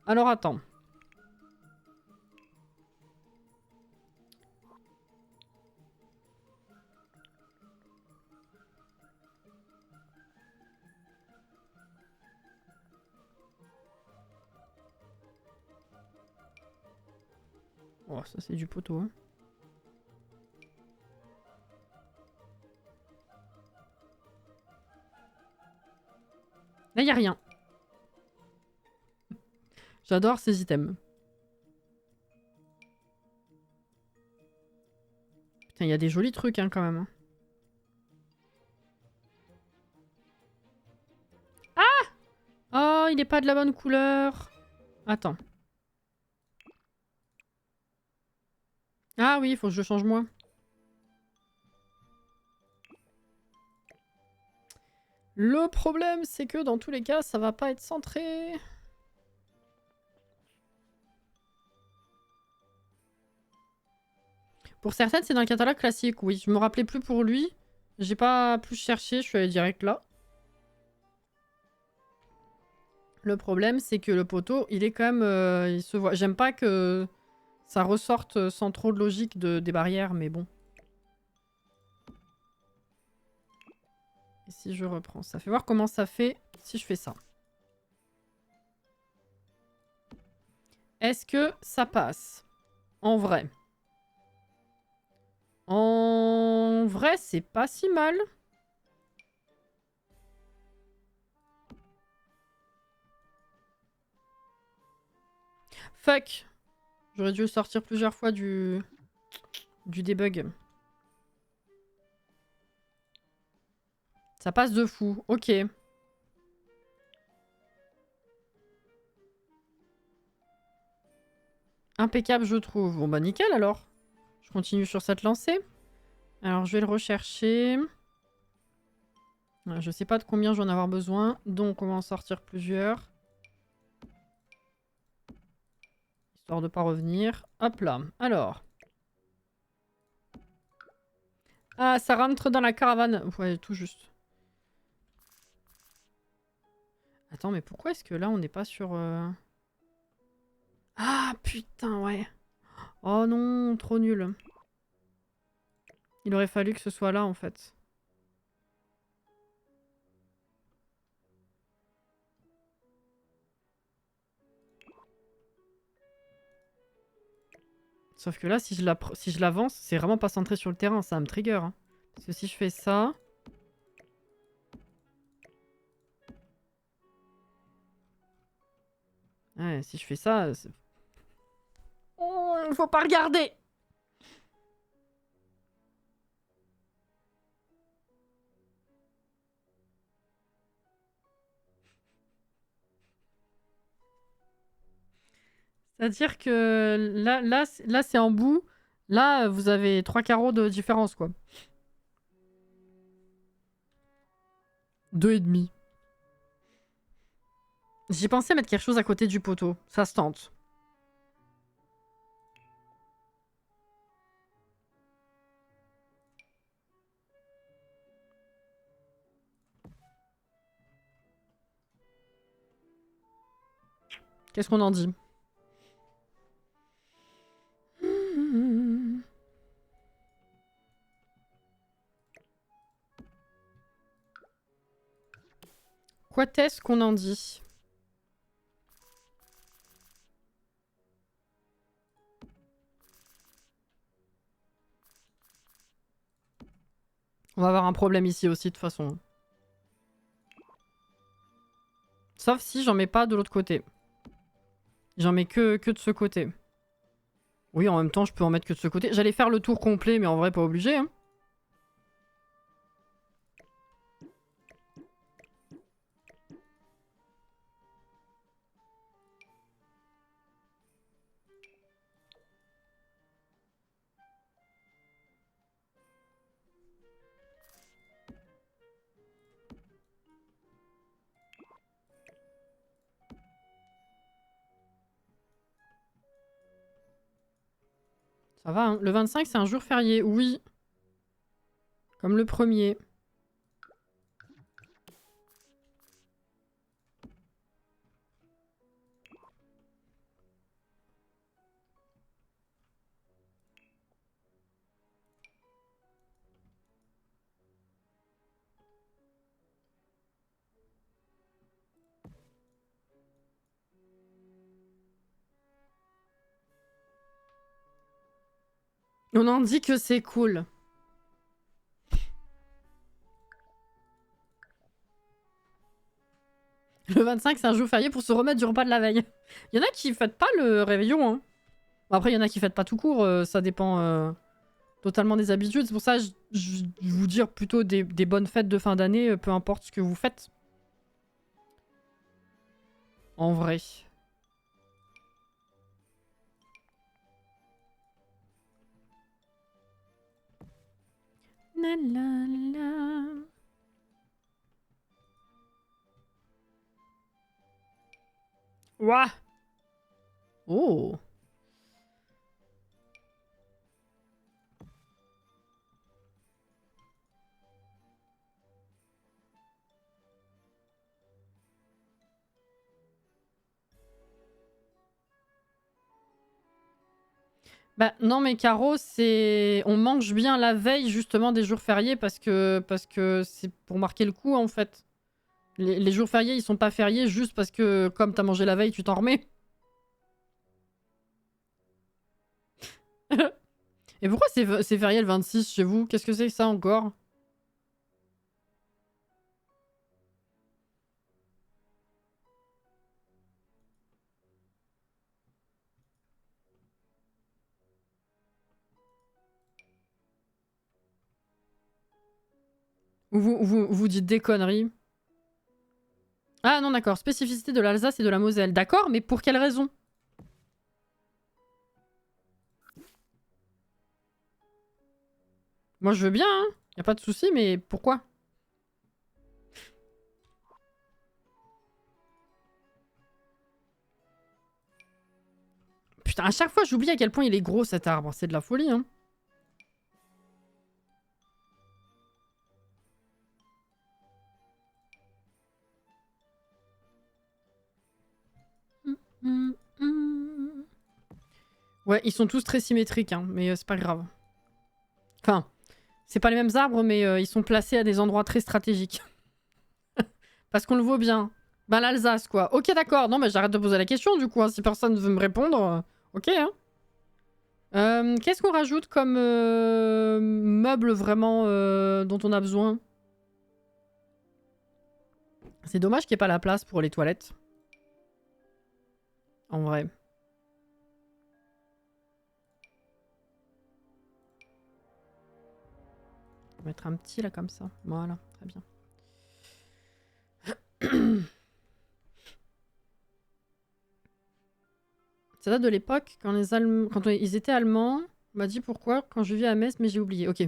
Alors attends. Oh, ça c'est du poteau. Hein. Là, y a rien. J'adore ces items. Putain, il y a des jolis trucs hein, quand même. Hein. Ah! Oh, il est pas de la bonne couleur. Attends. Ah oui, il faut que je change moi. Le problème, c'est que dans tous les cas, ça va pas être centré. Pour certaines, c'est dans le catalogue classique, oui. Je me rappelais plus pour lui. J'ai pas plus cherché, je suis allée direct là. Le problème, c'est que le poteau, il est quand même... il se voit. J'aime pas que ça ressorte sans trop de logique des barrières, mais bon. Et si je reprends ça, fait voir comment ça fait si je fais ça. Est-ce que ça passe? En vrai. En vrai, c'est pas si mal. Fuck. J'aurais dû sortir plusieurs fois du debug. Ça passe de fou. Ok. Impeccable, je trouve. Bon bah nickel alors. Je continue sur cette lancée. Alors je vais le rechercher. Je sais pas de combien je vais en avoir besoin. Donc on va en sortir plusieurs. Histoire de pas revenir. Hop là. Alors. Ah, ça rentre dans la caravane. Ouais, tout juste. Attends, mais pourquoi est-ce que là on n'est pas sur... Ah putain, ouais. Oh non, trop nul. Il aurait fallu que ce soit là en fait. Sauf que là, si je l'avance, c'est vraiment pas centré sur le terrain, ça me trigger. Hein. Parce que si je fais ça... Ouais, si je fais ça... Oh, faut pas regarder. C'est-à-dire que là c'est en bout. Là, vous avez 3 carreaux de différence, quoi. 2,5. J'ai pensé à mettre quelque chose à côté du poteau. Ça se tente. Qu'est-ce qu'on en dit? Quoi est-ce qu'on en dit? On va avoir un problème ici aussi, de toute façon. Sauf si j'en mets pas de l'autre côté. J'en mets que de ce côté. Oui, en même temps, je peux en mettre que de ce côté. J'allais faire le tour complet, mais en vrai, pas obligé. Hein. Ça va, hein. Le 25, c'est un jour férié. Oui. Comme le premier. On en dit que c'est cool. Le 25, c'est un jour férié pour se remettre du repas de la veille. Il y en a qui fêtent pas le réveillon. Hein. Bon, après, il y en a qui fêtent pas tout court. Ça dépend totalement des habitudes. C'est pour ça que je vous dire plutôt des bonnes fêtes de fin d'année, peu importe ce que vous faites. En vrai. La la la. Ouah. Oh. Bah non mais Caro, c'est... On mange bien la veille justement des jours fériés parce que c'est pour marquer le coup en fait. Les jours fériés ils sont pas fériés juste parce que comme t'as mangé la veille tu t'en remets. Et pourquoi c'est férié le 26 chez vous? Qu'est-ce que c'est que ça encore? Ou vous dites des conneries? Ah non d'accord, spécificité de l'Alsace et de la Moselle. D'accord, mais pour quelle raison? Moi je veux bien, hein. Y a pas de souci, mais pourquoi? Putain, à chaque fois j'oublie à quel point il est gros cet arbre. C'est de la folie, hein. Ouais, ils sont tous très symétriques, hein, mais c'est pas grave. Enfin, c'est pas les mêmes arbres, mais ils sont placés à des endroits très stratégiques. Parce qu'on le voit bien. Ben l'Alsace, quoi. Ok, d'accord. Non, mais j'arrête de poser la question, du coup. Hein. Si personne ne veut me répondre, ok, hein. Qu'est-ce qu'on rajoute comme meuble vraiment dont on a besoin? C'est dommage qu'il n'y ait pas la place pour les toilettes. En vrai. On va mettre un petit là comme ça. Voilà, très bien. Ça date de l'époque quand ils étaient allemands. On m'a dit pourquoi quand je vis à Metz, mais j'ai oublié. Ok.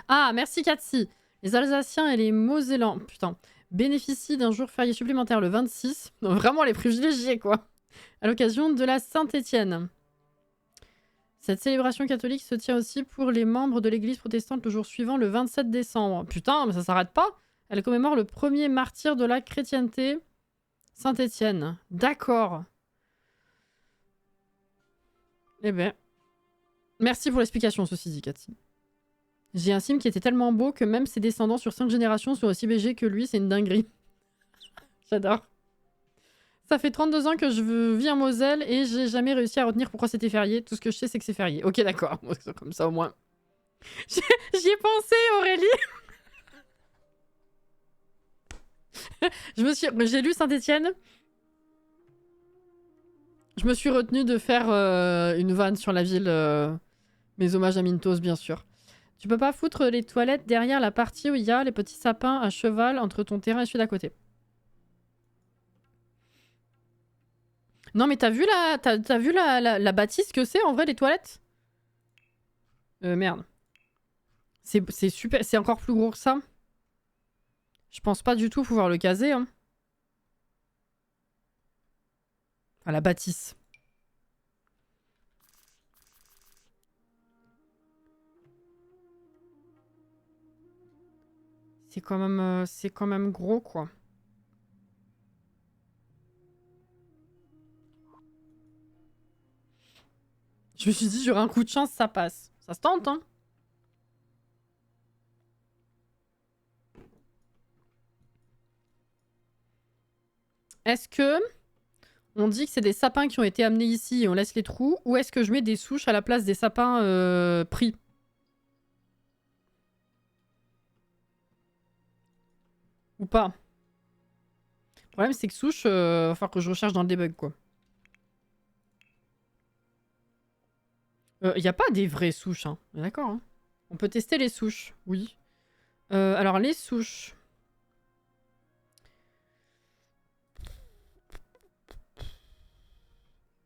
Ah, merci Katsi. Les Alsaciens et les Mosellans, putain, bénéficient d'un jour férié supplémentaire le 26. Non, vraiment les privilégiés, quoi. À l'occasion de la Saint-Étienne. Cette célébration catholique se tient aussi pour les membres de l'église protestante le jour suivant, le 27 décembre. Putain, mais ça s'arrête pas. Elle commémore le premier martyr de la chrétienté, Saint-Étienne. D'accord. Eh ben. Merci pour l'explication, ceci dit, Cathy. J'ai un sim qui était tellement beau que même ses descendants sur 5 générations sont aussi BG que lui, c'est une dinguerie. J'adore. Ça fait 32 ans que je vis en Moselle et j'ai jamais réussi à retenir pourquoi c'était férié. Tout ce que je sais, c'est que c'est férié. Ok, d'accord. Comme ça, au moins. J'y ai pensé, Aurélie. J'ai lu Saint-Étienne. Je me suis retenue de faire une vanne sur la ville. Mes hommages à Mintos, bien sûr. Tu peux pas foutre les toilettes derrière la partie où il y a les petits sapins à cheval entre ton terrain et celui d'à côté. Non mais t'as vu la bâtisse que c'est en vrai les toilettes? Merde. C'est super, c'est encore plus gros que ça. Je pense pas du tout pouvoir le caser. Hein. Enfin, la bâtisse. C'est quand même gros quoi. Je me suis dit j'aurai un coup de chance, ça passe. Ça se tente hein. Est-ce que on dit que c'est des sapins qui ont été amenés ici et on laisse les trous, ou est-ce que je mets des souches à la place des sapins pris? Ou pas? Le problème c'est que souches, va falloir que je recherche dans le debug quoi. Y a pas des vraies souches, hein. D'accord, hein. On peut tester les souches, oui. Alors les souches.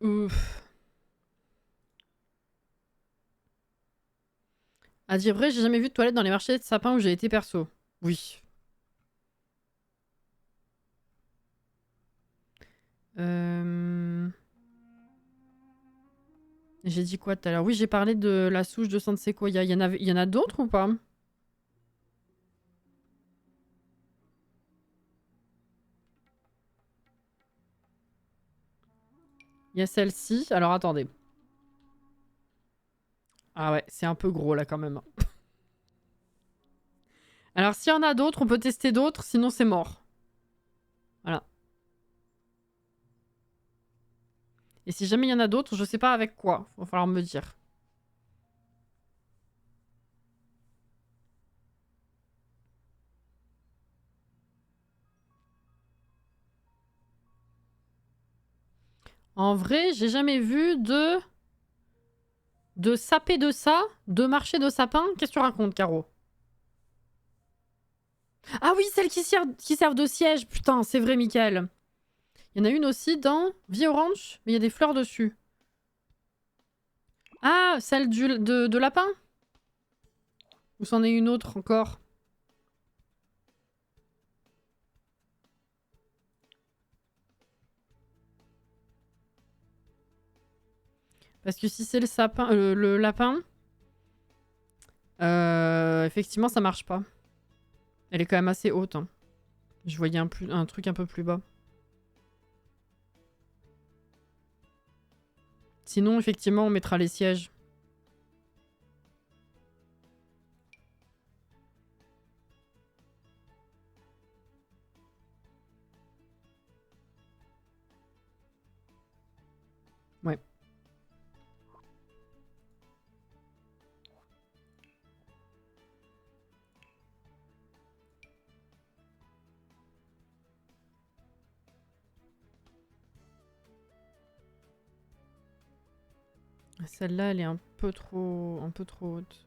Ouf. À dire vrai, j'ai jamais vu de toilette dans les marchés de sapins où j'ai été perso. Oui. J'ai dit quoi tout à l'heure? Oui, j'ai parlé de la souche de Sansequoia. Il y en a d'autres ou pas? Il y a celle-ci. Alors attendez. Ah ouais, c'est un peu gros là quand même. Alors s'il y en a d'autres, on peut tester d'autres, sinon c'est mort. Voilà. Et si jamais il y en a d'autres, je sais pas avec quoi. Va falloir me dire. En vrai, j'ai jamais vu de saper de ça, de marcher de sapin. Qu'est-ce que tu racontes, Caro? Ah oui, celles qui servent de siège. Putain, c'est vrai, Michael. Il y en a une aussi dans Vie Orange, mais il y a des fleurs dessus. Ah, celle de lapin? Ou c'en est une autre encore? Parce que si c'est le sapin, le lapin, effectivement, ça marche pas. Elle est quand même assez haute. Hein. Je voyais un truc un peu plus bas. Sinon, effectivement, on mettra les sièges. Ouais. Celle-là, elle est un peu trop haute.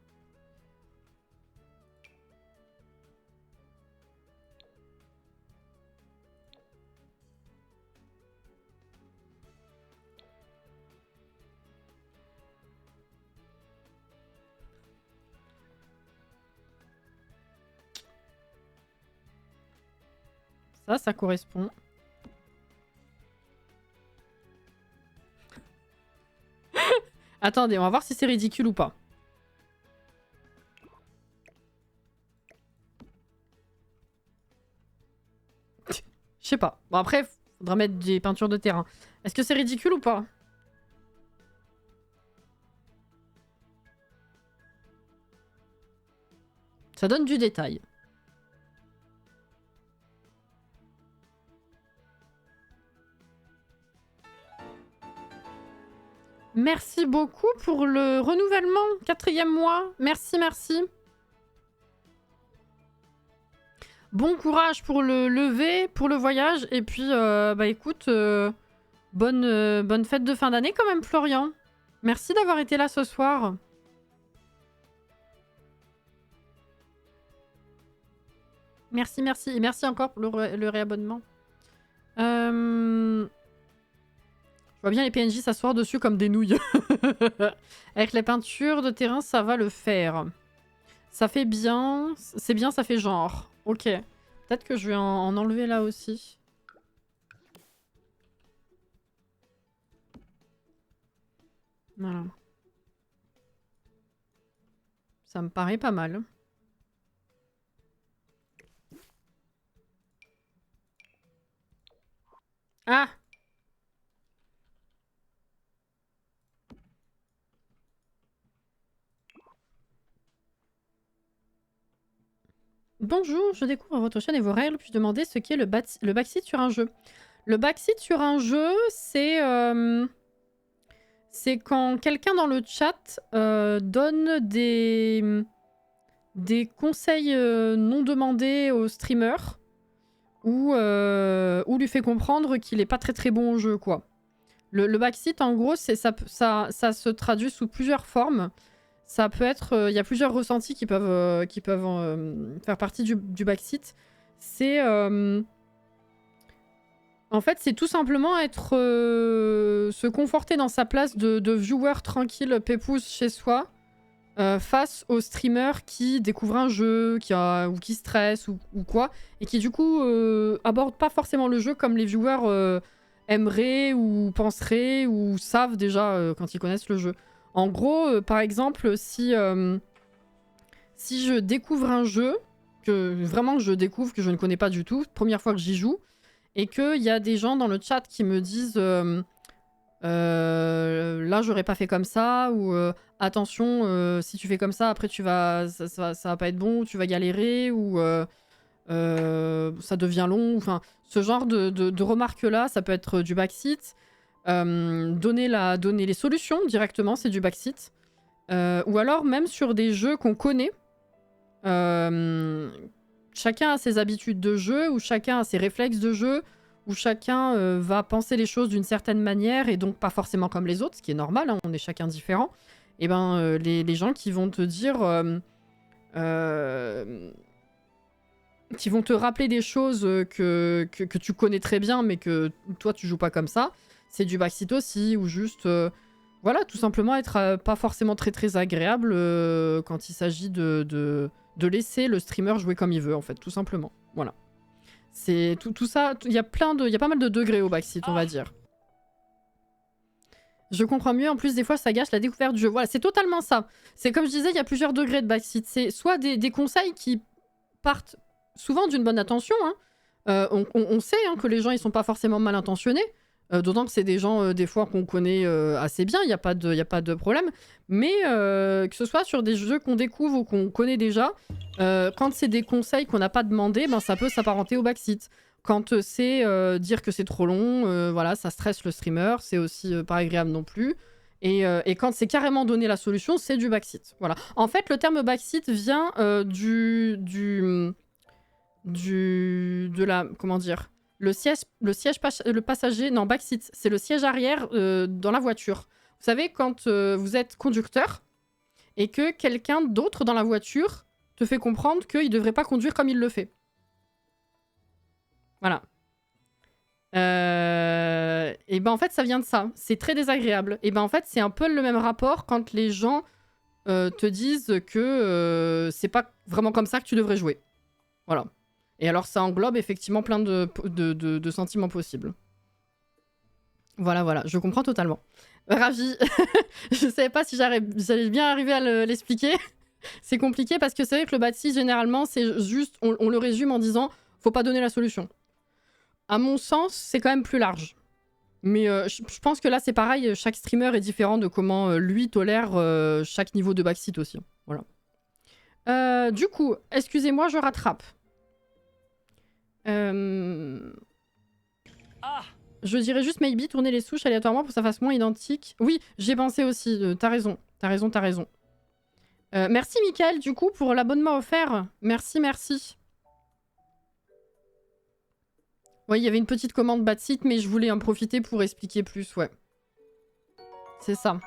Ça correspond. Attendez, on va voir si c'est ridicule ou pas. Je sais pas. Bon après, faudra mettre des peintures de terrain. Est-ce que c'est ridicule ou pas? Ça donne du détail. Merci beaucoup pour le renouvellement. 4e mois. Merci, merci. Bon courage pour le lever, pour le voyage. Et puis, bah écoute, bonne fête de fin d'année quand même, Florian. Merci d'avoir été là ce soir. Merci, merci. Et merci encore pour le réabonnement. Je vois bien les PNJ s'asseoir dessus comme des nouilles. Avec les peintures de terrain, ça va le faire. Ça fait bien. C'est bien, ça fait genre. Ok. Peut-être que je vais en enlever là aussi. Voilà. Ça me paraît pas mal. Ah! Bonjour, je découvre votre chaîne et vos règles. Puis-je demander ce qu'est le backseat sur un jeu? Le backseat sur un jeu, c'est quand quelqu'un dans le chat donne des conseils non demandés au streamer ou lui fait comprendre qu'il est pas très très bon au jeu, quoi. Le backseat, en gros, ça se traduit sous plusieurs formes. Ça peut être... Il y a plusieurs ressentis qui peuvent faire partie du backseat. C'est... en fait, c'est tout simplement être... se conforter dans sa place de viewer tranquille, pépouze chez soi, face aux streamers qui découvrent un jeu, ou qui stressent, ou quoi, et qui du coup abordent pas forcément le jeu comme les viewers aimeraient ou penseraient ou savent déjà quand ils connaissent le jeu. En gros, par exemple, si je découvre un jeu, que je découvre, que je ne connais pas du tout, première fois que j'y joue, et qu'il y a des gens dans le chat qui me disent là j'aurais pas fait comme ça, ou attention, si tu fais comme ça, après ça va pas être bon, ou tu vas galérer, ou ça devient long, enfin ce genre de remarques là, ça peut être du backseat. Donner les solutions directement, c'est du backseat. Ou alors même sur des jeux qu'on connaît, chacun a ses habitudes de jeu, ou chacun a ses réflexes de jeu, où chacun va penser les choses d'une certaine manière et donc pas forcément comme les autres, ce qui est normal, hein, on est chacun différent. Et ben les gens qui vont te dire, qui vont te rappeler des choses que tu connais très bien mais que toi tu joues pas comme ça, c'est du backseat aussi, ou juste voilà, tout simplement être pas forcément très très agréable quand il s'agit de laisser le streamer jouer comme il veut en fait, tout simplement. Voilà. C'est tout ça, il y a pas mal de degrés au backseat, on va dire. Je comprends mieux, en plus des fois ça gâche la découverte du jeu. Voilà, c'est totalement ça. C'est comme je disais, il y a plusieurs degrés de backseat. C'est soit des conseils qui partent souvent d'une bonne intention, hein. On sait hein, que les gens ils sont pas forcément mal intentionnés. D'autant que c'est des gens des fois qu'on connaît assez bien, il n'y a pas de problème. Mais que ce soit sur des jeux qu'on découvre ou qu'on connaît déjà, quand c'est des conseils qu'on n'a pas demandé, ben, ça peut s'apparenter au backseat. Quand c'est dire que c'est trop long, voilà, ça stresse le streamer, c'est aussi pas agréable non plus. Et quand c'est carrément donner la solution, c'est du backseat. Voilà. En fait, le terme backseat vient de la... Comment dire ? Le passager... Non, backseat, c'est le siège arrière dans la voiture. Vous savez, quand vous êtes conducteur et que quelqu'un d'autre dans la voiture te fait comprendre qu'il devrait pas conduire comme il le fait. Voilà. Et ben en fait, ça vient de ça. C'est très désagréable. Et ben en fait, c'est un peu le même rapport quand les gens te disent que c'est pas vraiment comme ça que tu devrais jouer. Voilà. Et alors, ça englobe effectivement plein de sentiments possibles. Voilà, voilà, je comprends totalement. Ravi. Je savais pas si j'allais bien arriver à l'expliquer. C'est compliqué parce que c'est vrai que le backseat, généralement, c'est juste... On le résume en disant « faut pas donner la solution ». À mon sens, c'est quand même plus large. Mais je pense que là, c'est pareil. Chaque streamer est différent de comment lui tolère chaque niveau de backseat aussi. Voilà. Du coup, excusez-moi, je rattrape. Je dirais juste maybe tourner les souches aléatoirement pour que ça fasse moins identique. Oui, j'ai pensé aussi. T'as raison. T'as raison. Merci Mickaël du coup pour l'abonnement offert. Merci. Ouais, il y avait une petite commande backseat, mais je voulais en profiter pour expliquer plus, ouais. C'est ça.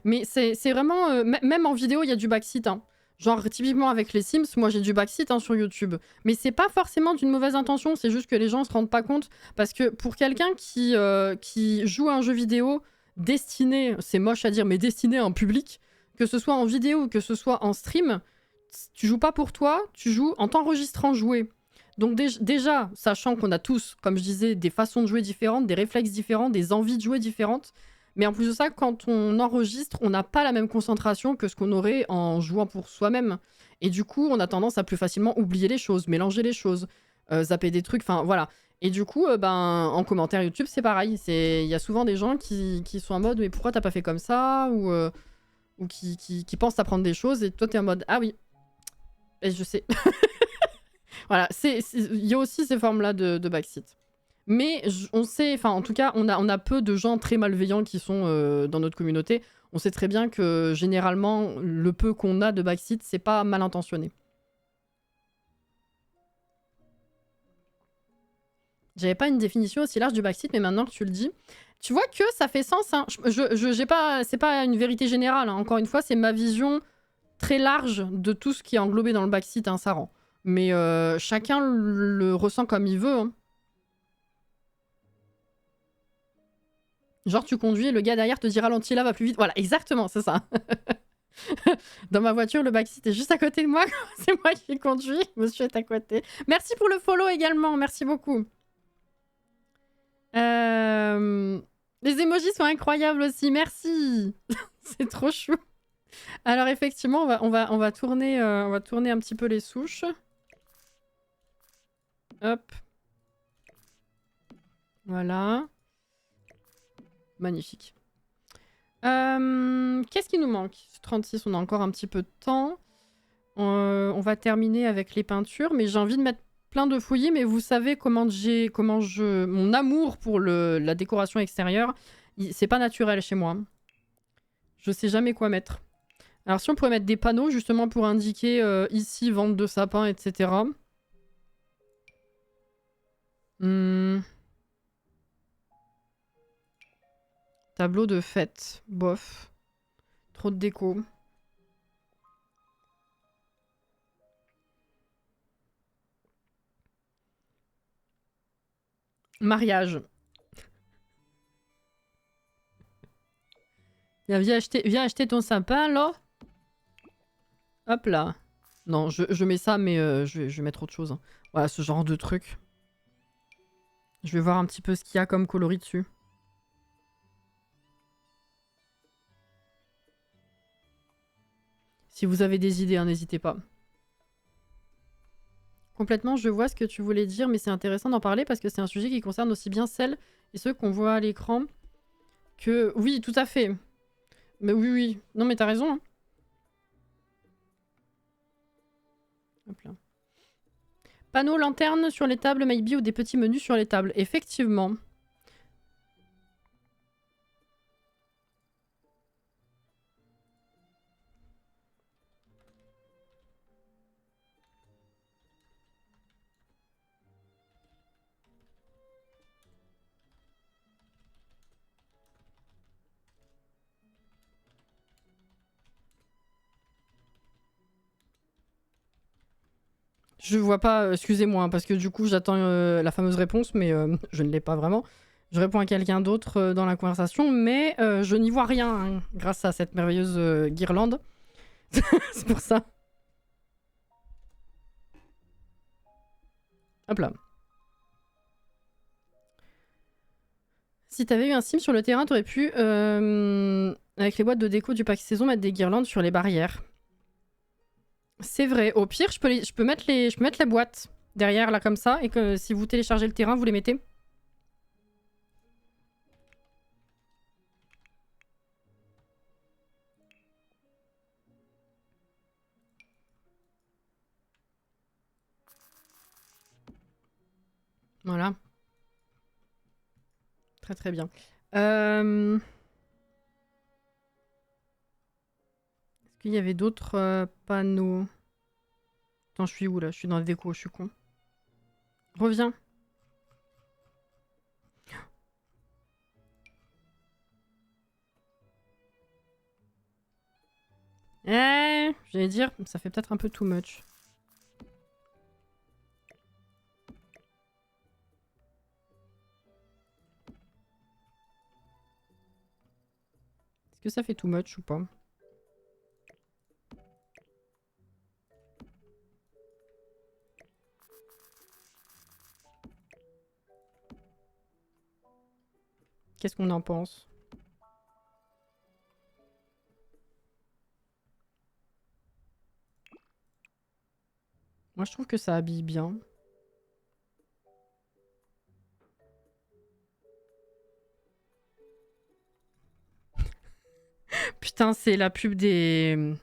Mais c'est vraiment... même en vidéo, il y a du backseat, hein. Genre, typiquement avec les Sims, moi j'ai du backseat hein, sur YouTube. Mais c'est pas forcément d'une mauvaise intention, c'est juste que les gens se rendent pas compte. Parce que pour quelqu'un qui joue à un jeu vidéo destiné, c'est moche à dire, mais destiné à un public, que ce soit en vidéo ou que ce soit en stream, tu joues pas pour toi, tu joues en t'enregistrant jouer. Donc déjà, sachant qu'on a tous, comme je disais, des façons de jouer différentes, des réflexes différents, des envies de jouer différentes, mais en plus de ça, quand on enregistre, on n'a pas la même concentration que ce qu'on aurait en jouant pour soi-même. Et du coup, on a tendance à plus facilement oublier les choses, mélanger les choses, zapper des trucs, enfin voilà. Et du coup, en commentaire YouTube, c'est pareil. Il y a souvent des gens qui sont en mode « mais pourquoi t'as pas fait comme ça ?» ou qui pensent apprendre des choses, et toi t'es en mode « ah oui, et je sais ». Voilà, il y a aussi ces formes-là de backseat. Mais on sait, enfin en tout cas, on a peu de gens très malveillants qui sont dans notre communauté. On sait très bien que généralement, le peu qu'on a de backseat, c'est pas mal intentionné. J'avais pas une définition aussi large du backseat, mais maintenant que tu le dis, tu vois que ça fait sens. Hein. C'est pas une vérité générale. Hein. Encore une fois, c'est ma vision très large de tout ce qui est englobé dans le backseat, hein, ça rend. Mais chacun le ressent comme il veut. Hein. Genre, tu conduis et le gars derrière te dit ralentis là, va plus vite. Voilà, exactement, c'est ça. Dans ma voiture, le backseat est juste à côté de moi. C'est moi qui conduis. Monsieur est à côté. Merci pour le follow également. Merci beaucoup. Les emojis sont incroyables aussi, merci. C'est trop chou. Alors effectivement, on va tourner un petit peu les souches. Hop. Voilà. Magnifique. Qu'est-ce qui nous manque? 36, on a encore un petit peu de temps. On va terminer avec les peintures, mais j'ai envie de mettre plein de fouillis, mais vous savez mon amour pour la décoration extérieure, c'est pas naturel chez moi. Je sais jamais quoi mettre. Alors si on pourrait mettre des panneaux justement pour indiquer ici vente de sapins, etc. Tableau de fête, bof. Trop de déco. Mariage. Viens acheter ton sapin, là. Hop là. Non, je mets ça, mais je vais mettre autre chose. Voilà, ce genre de truc. Je vais voir un petit peu ce qu'il y a comme coloris dessus. Si vous avez des idées, hein, n'hésitez pas. Complètement, je vois ce que tu voulais dire, mais c'est intéressant d'en parler parce que c'est un sujet qui concerne aussi bien celles et ceux qu'on voit à l'écran que... Oui, tout à fait. Mais oui, oui. Non, mais t'as raison. Hein. Hop là. Panneaux, lanternes sur les tables, maybe, ou des petits menus sur les tables. Effectivement. Je vois pas, excusez-moi, parce que du coup j'attends la fameuse réponse, mais je ne l'ai pas vraiment. Je réponds à quelqu'un d'autre dans la conversation, mais je n'y vois rien hein, grâce à cette merveilleuse guirlande. C'est pour ça. Hop là. Si t'avais eu un sim sur le terrain, t'aurais pu, avec les boîtes de déco du pack saison, mettre des guirlandes sur les barrières. C'est vrai. Au pire, je peux mettre la boîte derrière, là, comme ça, et que si vous téléchargez le terrain, vous les mettez. Voilà. Très très bien. Est-ce qu'il y avait d'autres panneaux? Attends, je suis où là? Je suis dans la déco, je suis con. Reviens. J'allais dire, ça fait peut-être un peu too much. Est-ce que ça fait too much ou pas? Qu'est-ce qu'on en pense? Moi, je trouve que ça habille bien. Putain, c'est la pub des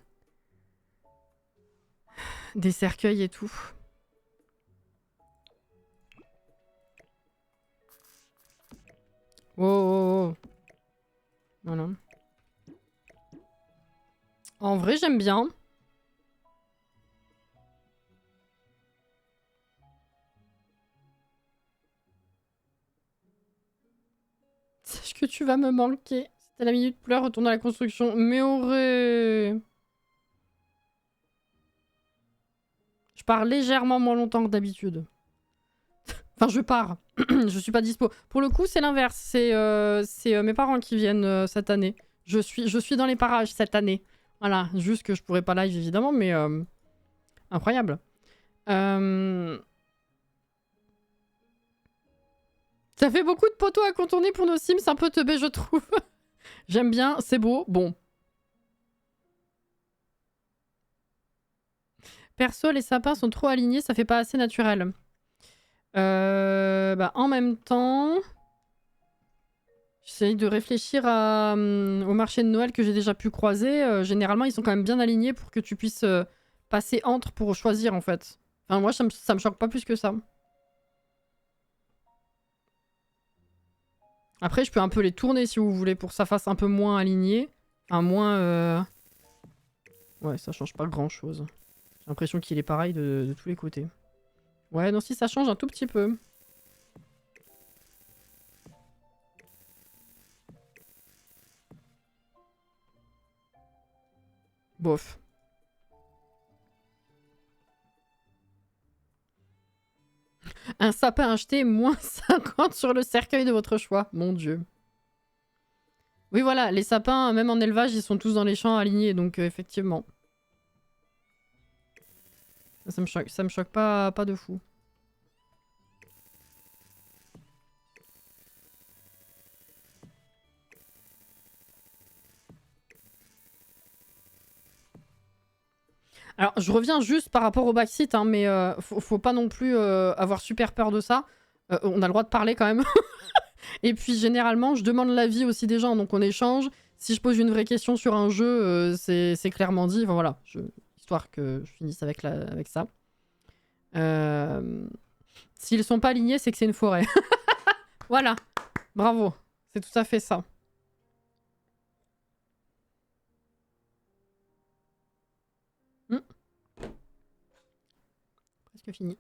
cercueils et tout. Oh, oh, oh. Voilà. En vrai, j'aime bien. Sache que tu vas me manquer. C'était la minute pleure, retourne à la construction. Mais aurait... Je pars légèrement moins longtemps que d'habitude. Enfin, je pars. Je suis pas dispo. Pour le coup, c'est l'inverse. C'est mes parents qui viennent cette année. Je suis dans les parages cette année. Voilà. Juste que je pourrais pas live, évidemment, mais... incroyable. Ça fait beaucoup de poteaux à contourner pour nos Sims, un peu teubé, je trouve. J'aime bien, c'est beau. Bon. Perso, les sapins sont trop alignés, ça fait pas assez naturel. Bah, en même temps... J'essaye de réfléchir au marché de Noël que j'ai déjà pu croiser. Généralement, ils sont quand même bien alignés pour que tu puisses passer entre pour choisir, en fait. Enfin, moi, ça me choque pas plus que ça. Après, je peux un peu les tourner, si vous voulez, pour que ça fasse un peu moins aligné. Enfin, moins... Ouais, ça change pas grand-chose. J'ai l'impression qu'il est pareil de tous les côtés. Ouais, non, si, ça change un tout petit peu. Bof. Un sapin acheté, moins 50 sur le cercueil de votre choix. Mon dieu. Oui, voilà, les sapins, même en élevage, ils sont tous dans les champs alignés, donc effectivement. Ça me choque pas de fou. Alors, je reviens juste par rapport au backseat, hein, mais faut pas non plus avoir super peur de ça. On a le droit de parler quand même. Et puis, généralement, je demande l'avis aussi des gens, donc on échange. Si je pose une vraie question sur un jeu, c'est clairement dit. Enfin, voilà, histoire que je finisse avec ça. S'ils sont pas alignés, c'est que c'est une forêt. Voilà, bravo. C'est tout à fait ça. Presque fini.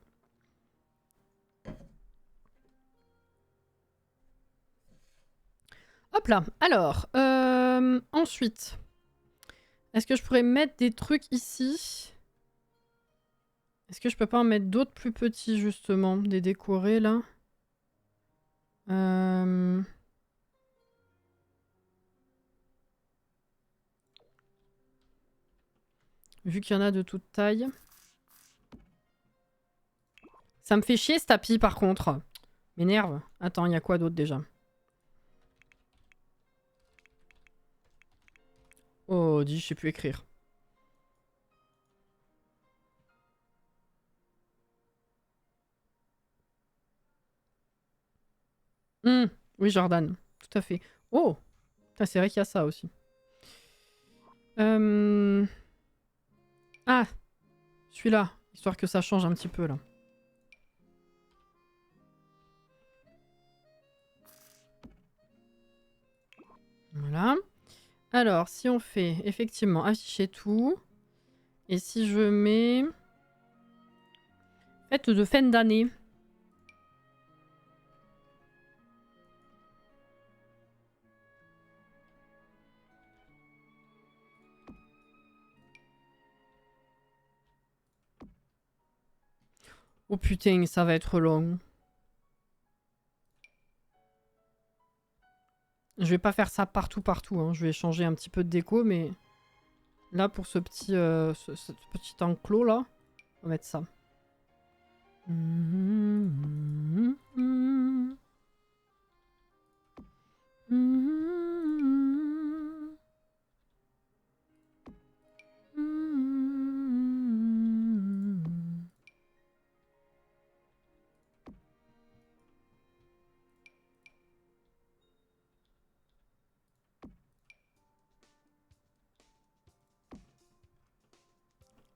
Hop là. Alors, ensuite, est-ce que je pourrais mettre des trucs ici? Est-ce que je peux pas en mettre d'autres plus petits, justement? Des décorés, là? Vu qu'il y en a de toute taille. Ça me fait chier, ce tapis, par contre. M'énerve. Attends, il y a quoi d'autre, déjà? Oh, dis, je sais plus écrire. Oui, Jordan. Tout à fait. Oh! C'est vrai qu'il y a ça aussi. Ah! Celui-là. Histoire que ça change un petit peu, là. Voilà. Alors, si on fait, effectivement, afficher tout. Et si je mets... Fête de fin d'année. Oh putain, ça va être long. Je vais pas faire ça partout, hein. Je vais changer un petit peu de déco, mais... Là, pour ce petit, ce petit enclos, là, on va mettre ça.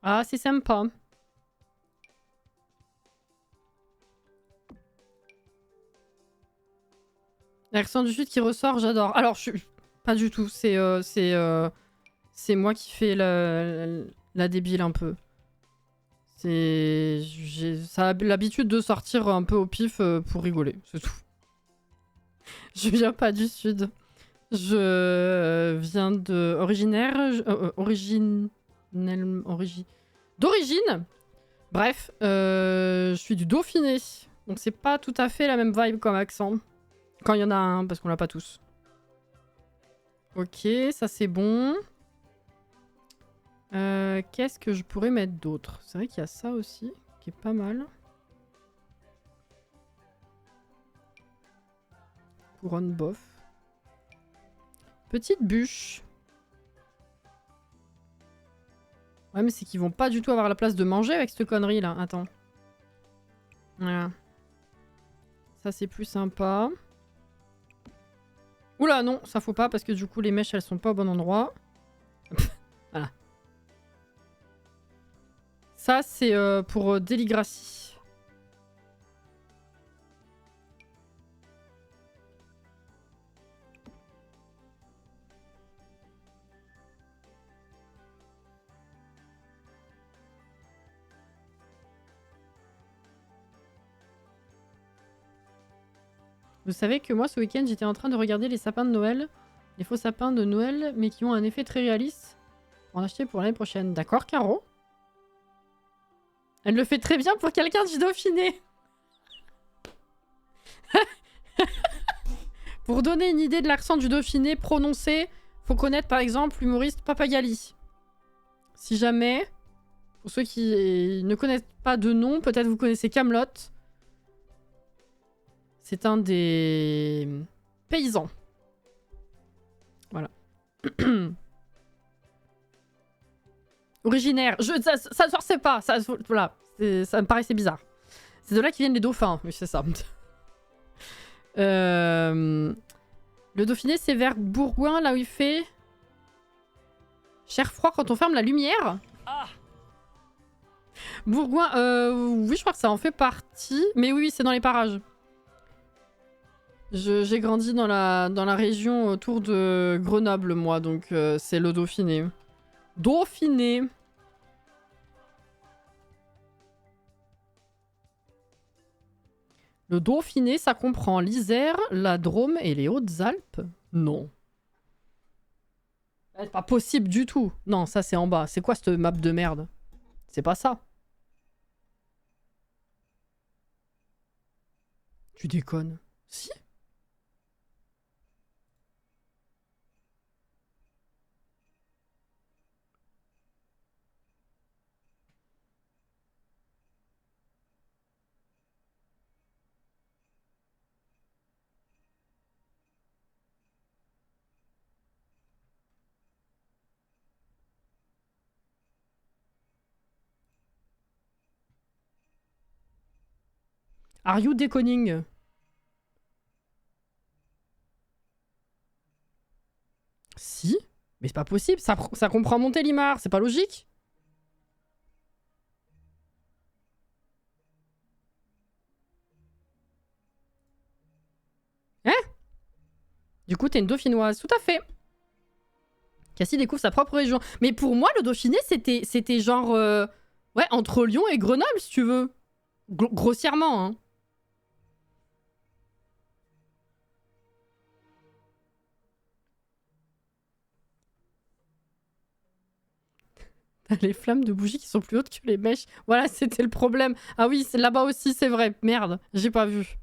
Ah, c'est sympa. L'accent du sud qui ressort, j'adore. Alors, je suis... Pas du tout. C'est moi qui fais la débile un peu. Ça a l'habitude de sortir un peu au pif pour rigoler, c'est tout. Je viens pas du sud. Je viens de... D'origine. Bref, je suis du Dauphiné. Donc c'est pas tout à fait la même vibe comme accent. Quand il y en a un, parce qu'on l'a pas tous. Ok, ça c'est bon. Qu'est-ce que je pourrais mettre d'autre? C'est vrai qu'il y a ça aussi, qui est pas mal. couronne, bof. Petite bûche. Ouais, mais c'est qu'ils vont pas du tout avoir la place de manger avec cette connerie là. Attends. Voilà. Ça, c'est plus sympa. Oula, non, ça faut pas parce que du coup, les mèches, elles sont pas au bon endroit. Voilà. Ça, c'est pour Déligracie. Vous savez que moi, ce week-end, j'étais en train de regarder les sapins de Noël. Les faux sapins de Noël, mais qui ont un effet très réaliste. Pour en acheter pour l'année prochaine. D'accord, Caro? Elle le fait très bien pour quelqu'un du Dauphiné. Pour donner une idée de l'accent du Dauphiné prononcé, faut connaître par exemple l'humoriste Papagali. Si jamais, pour ceux qui ne connaissent pas de nom, peut-être vous connaissez Kaamelott. C'est un des paysans. Voilà. Originaire. Ça ne sait pas. Ça, voilà. Ça me paraissait bizarre. C'est de là qu'ils viennent les dauphins. Oui, c'est ça. Le Dauphiné, c'est vers Bourgoin, là où il fait chair froid quand on ferme la lumière. Ah. Bourgoin, oui, je crois que ça en fait partie. Mais oui, c'est dans les parages. J'ai grandi dans la région autour de Grenoble, moi, donc c'est le Dauphiné. Dauphiné. Le Dauphiné, ça comprend l'Isère, la Drôme et les Hautes-Alpes? Non. C'est pas possible du tout. Non, ça c'est en bas. C'est quoi cette map de merde? C'est pas ça. Tu déconnes. Si? Are you déconning? Si? Mais c'est pas possible, ça comprend Montélimar, c'est pas logique? Hein? Du coup, t'es une dauphinoise, tout à fait. Cassie découvre sa propre région. Mais pour moi, le Dauphiné, c'était genre... ouais, entre Lyon et Grenoble, si tu veux. Grossièrement, hein. T'as les flammes de bougies qui sont plus hautes que les mèches. Voilà, c'était le problème. Ah oui, c'est là-bas aussi, c'est vrai. Merde, j'ai pas vu.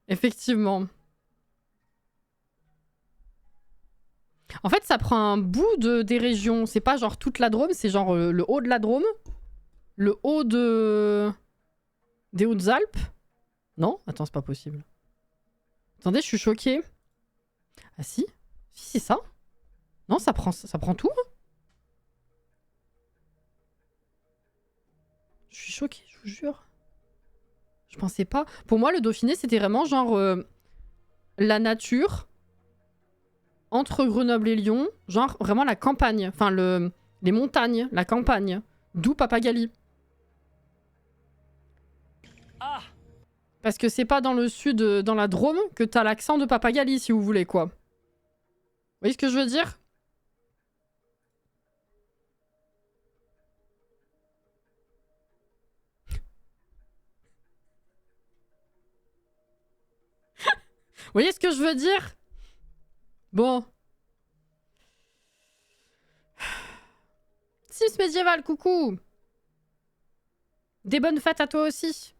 Effectivement. En fait, ça prend un bout des régions. C'est pas genre toute la Drôme, c'est genre le haut de la Drôme. Le haut des Hautes-Alpes. Non? Attends, c'est pas possible. Attendez, je suis choquée. Ah si? Si, c'est ça? Non, ça prend tout? Je suis choquée, je vous jure. Je pensais pas. Pour moi, le Dauphiné, c'était vraiment genre la nature entre Grenoble et Lyon. Genre vraiment la campagne. Enfin, les montagnes, la campagne. D'où Papagali. Ah! Parce que c'est pas dans le sud, dans la Drôme, que t'as l'accent de Papagali, si vous voulez, quoi. Vous voyez ce que je veux dire? Vous voyez ce que je veux dire? Bon. Sims médiéval, coucou. Des bonnes fêtes à toi aussi.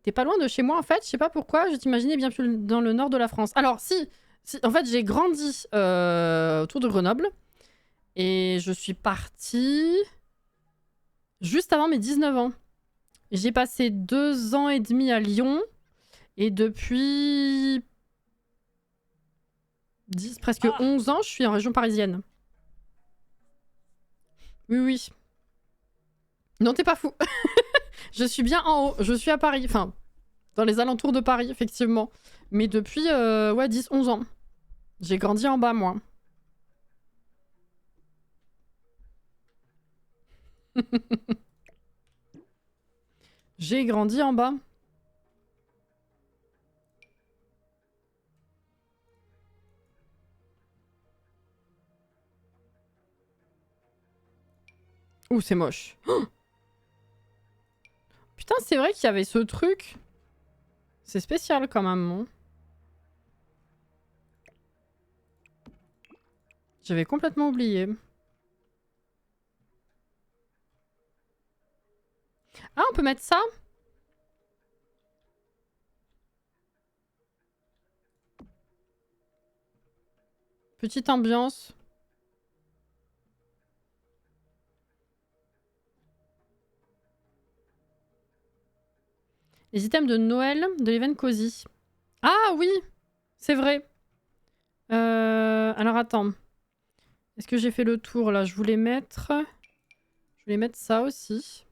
T'es pas loin de chez moi, en fait. Je sais pas pourquoi, je t'imaginais bien plus dans le nord de la France. Alors, si en fait, j'ai grandi autour de Grenoble. Et je suis partie juste avant mes 19 ans. J'ai passé 2 ans et demi à Lyon. Et depuis 10, presque 11 ans, je suis en région parisienne. Oui, oui. Non, t'es pas fou. Je suis bien en haut. Je suis à Paris. Enfin, dans les alentours de Paris, effectivement. Mais depuis, ouais, 10, 11 ans. J'ai grandi en bas, moi. J'ai grandi en bas. Ouh, c'est moche. Oh, putain, c'est vrai qu'il y avait ce truc. C'est spécial quand même, non? J'avais complètement oublié. Ah, on peut mettre ça? Petite ambiance. Les items de Noël de l'event Cozy. Ah oui, c'est vrai. Alors attends. Est-ce que j'ai fait le tour là? Je voulais mettre ça aussi.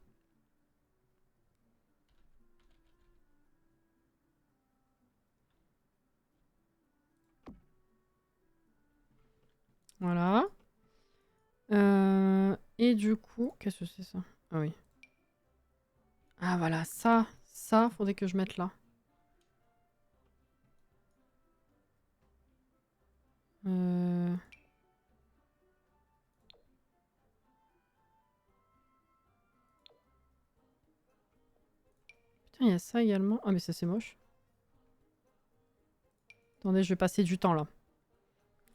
Voilà. Et du coup, qu'est-ce que c'est ça? Ah oui. Ah voilà, ça, faudrait que je mette là. Putain, il y a ça également. Ah mais ça c'est moche. Attendez, je vais passer du temps là.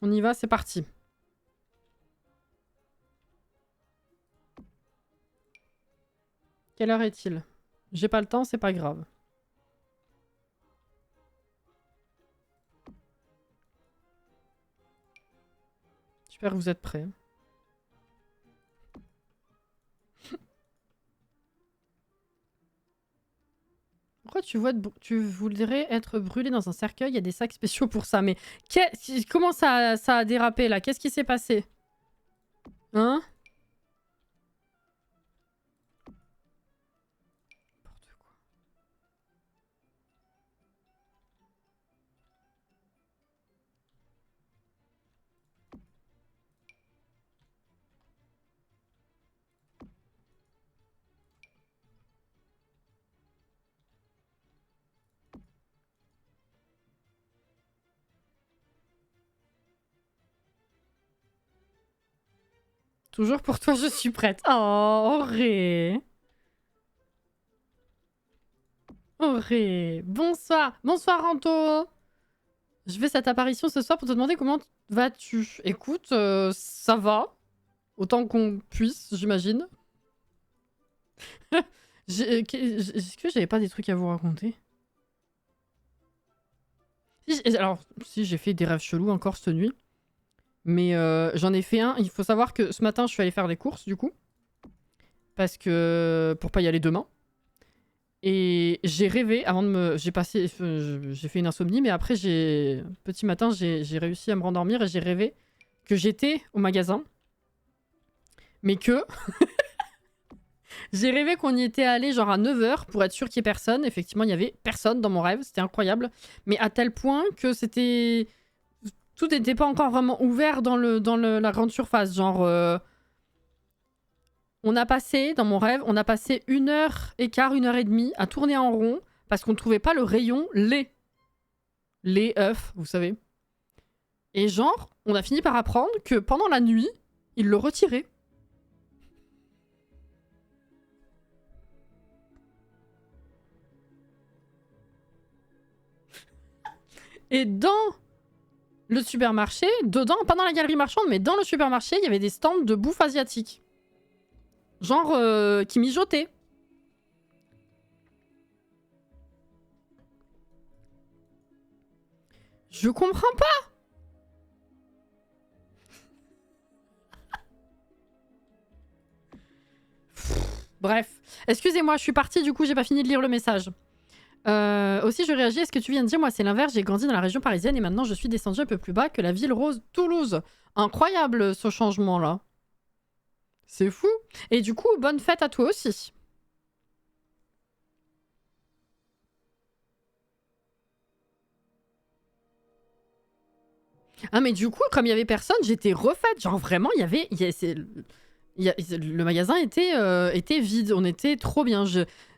On y va, c'est parti. Quelle heure est-il? J'ai pas le temps, c'est pas grave. J'espère que vous êtes prêts. Pourquoi tu voudrais être brûlé dans un cercueil? Il y a des sacs spéciaux pour ça. Mais comment ça a dérapé là? Qu'est-ce qui s'est passé? Hein? N'importe quoi. Toujours pour toi, je suis prête. Oh, Auré. Auré. Bonsoir. Bonsoir, Anto. Je fais cette apparition ce soir pour te demander comment vas-tu. Écoute, ça va. Autant qu'on puisse, j'imagine. Est-ce que j'avais pas des trucs à vous raconter? Alors, si, j'ai fait des rêves chelous encore cette nuit. Mais j'en ai fait un. Il faut savoir que ce matin, je suis allée faire des courses, du coup. Parce que... pour pas y aller demain. Et j'ai rêvé, avant de me... J'ai fait une insomnie, mais après, petit matin, j'ai réussi à me rendormir et j'ai rêvé que j'étais au magasin. Mais que... j'ai rêvé qu'on y était allé genre à 9h pour être sûr qu'il y ait personne. Effectivement, il y avait personne dans mon rêve. C'était incroyable. Mais à tel point que c'était... Tout n'était pas encore vraiment ouvert dans la grande surface. Genre... On a passé, dans mon rêve, on a passé 1h15, 1h30 à tourner en rond parce qu'on ne trouvait pas le rayon lait. Lait, œufs, vous savez. Et genre, on a fini par apprendre que pendant la nuit, ils le retiraient. Et dans le supermarché, dedans, pas dans la galerie marchande, mais dans le supermarché, il y avait des stands de bouffe asiatique. Genre, qui mijotaient. Je comprends pas. Bref. Excusez-moi, je suis partie, du coup, j'ai pas fini de lire le message. Aussi, je réagis à ce que tu viens de dire. Moi, c'est l'inverse. J'ai grandi dans la région parisienne et maintenant, je suis descendue un peu plus bas que la ville rose Toulouse. Incroyable, ce changement-là. C'est fou. Et du coup, bonne fête à toi aussi. Ah, mais du coup, comme il y avait personne, j'étais refaite. Genre, vraiment, il y avait... le magasin était vide. On était trop bien.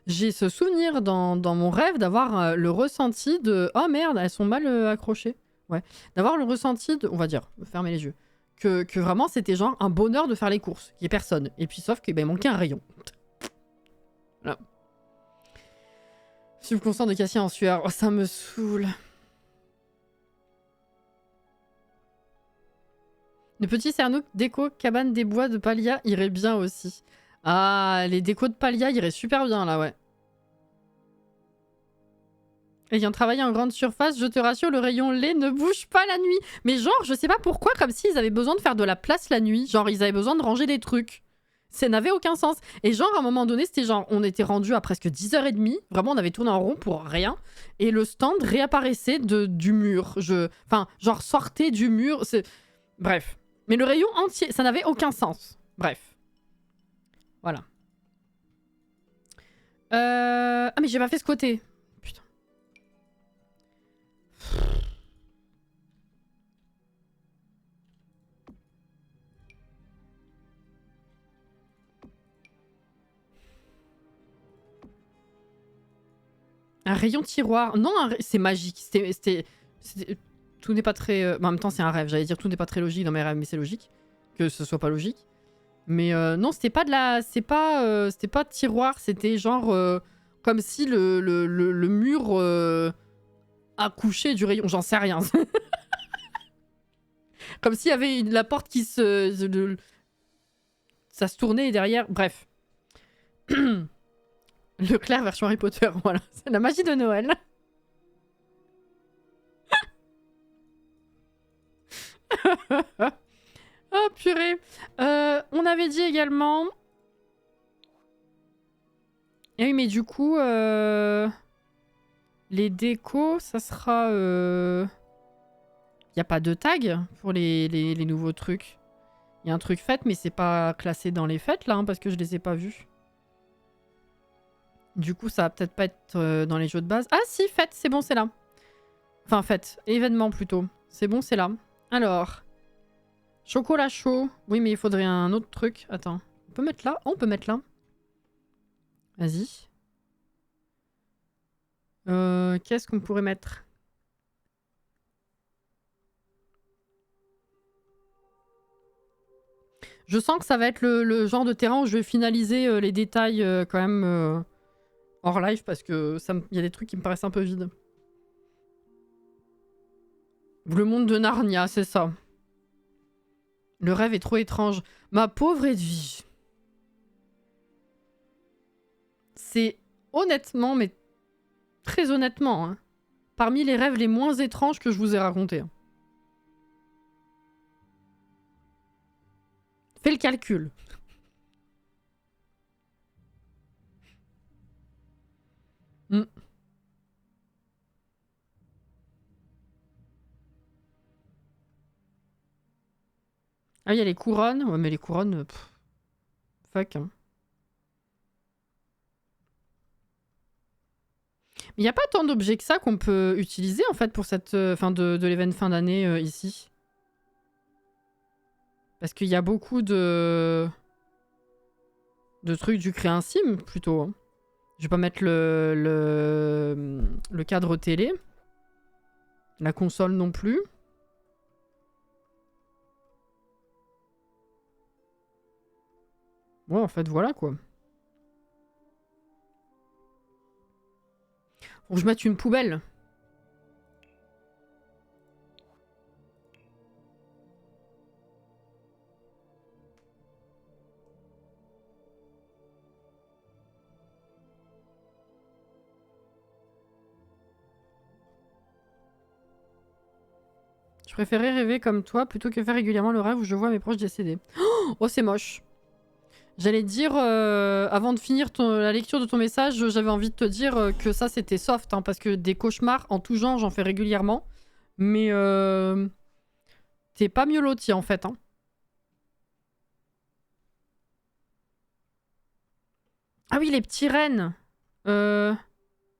J'ai ce souvenir dans mon rêve d'avoir le ressenti de... Oh merde, elles sont mal accrochées. Ouais. D'avoir le ressenti de... On va dire, fermez les yeux. Que vraiment, c'était genre un bonheur de faire les courses. Il n'y ait personne. Et puis, sauf qu'il manquait un rayon. Voilà. Subconscient de Cassia en sueur. Oh, ça me saoule. Le petit Cernouk déco cabane des bois de Palia irait bien aussi. Ah, les décos de Palia iraient super bien là, ouais. Ayant travaillé en grande surface, je te rassure, le rayon lait ne bouge pas la nuit. Mais genre, je sais pas pourquoi, comme s'ils avaient besoin de faire de la place la nuit. Genre, ils avaient besoin de ranger des trucs. Ça n'avait aucun sens. Et genre, à un moment donné, c'était genre, on était rendu à presque 10h30. Vraiment, on avait tourné en rond pour rien. Et le stand réapparaissait du mur. Enfin, genre, sortait du mur. Bref. Mais le rayon entier, ça n'avait aucun sens. Bref. Voilà. Ah, mais j'ai pas fait ce côté. Putain. Un rayon tiroir. Non, c'est magique. Tout n'est pas très... en même temps, c'est un rêve. J'allais dire tout n'est pas très logique dans mes rêves, mais c'est logique. Que ce soit pas logique. Mais non, c'était pas de la... C'était pas tiroir, c'était genre... comme si le mur accouchait du rayon. J'en sais rien. Comme s'il y avait la porte qui ça se tournait derrière. Bref. Leclerc version Harry Potter, voilà. C'est la magie de Noël. Oh purée. On avait dit également... Eh oui, mais du coup... Les décos, ça sera... Y a pas de tag pour les nouveaux trucs. Il y a un truc fête, mais c'est pas classé dans les fêtes, là, hein, parce que je les ai pas vus. Du coup, ça va peut-être pas être dans les jeux de base. Ah si, fête, c'est bon, c'est là. Enfin, fête, événement plutôt. C'est bon, c'est là. Alors... Chocolat chaud. Oui, mais il faudrait un autre truc. Attends. On peut mettre là? Oh, on peut mettre là. Vas-y. Qu'est-ce qu'on pourrait mettre? Je sens que ça va être le genre de terrain où je vais finaliser les détails quand même hors live parce que il y a des trucs qui me paraissent un peu vides. Le monde de Narnia, c'est ça. Le rêve est trop étrange. Ma pauvre Edwige. C'est honnêtement, mais très honnêtement, hein, parmi les rêves les moins étranges que je vous ai racontés. Hein. Fais le calcul. Mm. Ah, il y a les couronnes. Ouais, mais les couronnes... fuck. Hein. Il n'y a pas tant d'objets que ça qu'on peut utiliser en fait pour cette fin de l'événement fin d'année ici. Parce qu'il y a beaucoup de trucs du créancime plutôt. Hein. Je vais pas mettre le cadre télé. La console non plus. Ouais, en fait, voilà quoi. Faut que je mette une poubelle. Je préférais rêver comme toi plutôt que faire régulièrement le rêve où je vois mes proches décédés. Oh, c'est moche. J'allais dire, avant de finir la lecture de ton message, j'avais envie de te dire que ça c'était soft, hein, parce que des cauchemars en tout genre j'en fais régulièrement. Mais t'es pas mieux loti en fait. Hein. Ah oui, les petits rennes.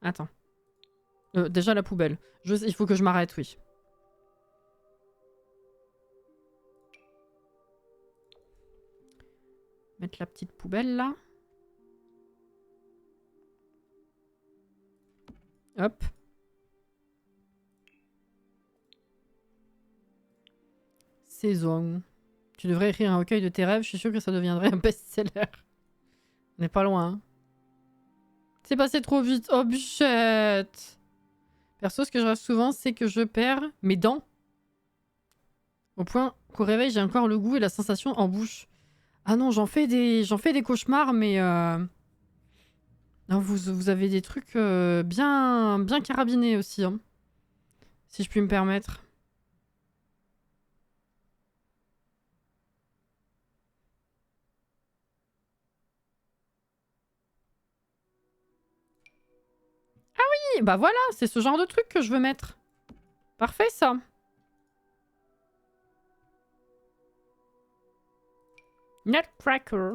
Attends. Déjà la poubelle. Il faut que je m'arrête, oui. Mettre la petite poubelle là. Hop. Saison. Tu devrais écrire un recueil de tes rêves, je suis sûre que ça deviendrait un best-seller. On n'est pas loin. Hein. C'est passé trop vite. Oh, bichette. Perso, ce que je rêve souvent, c'est que je perds mes dents. Au point qu'au réveil, j'ai encore le goût et la sensation en bouche. Ah non, j'en fais des cauchemars, mais... Non, vous avez des trucs bien carabinés aussi, hein. Si je puis me permettre. Ah oui, bah voilà, c'est ce genre de truc que je veux mettre. Parfait, ça. Nutcracker.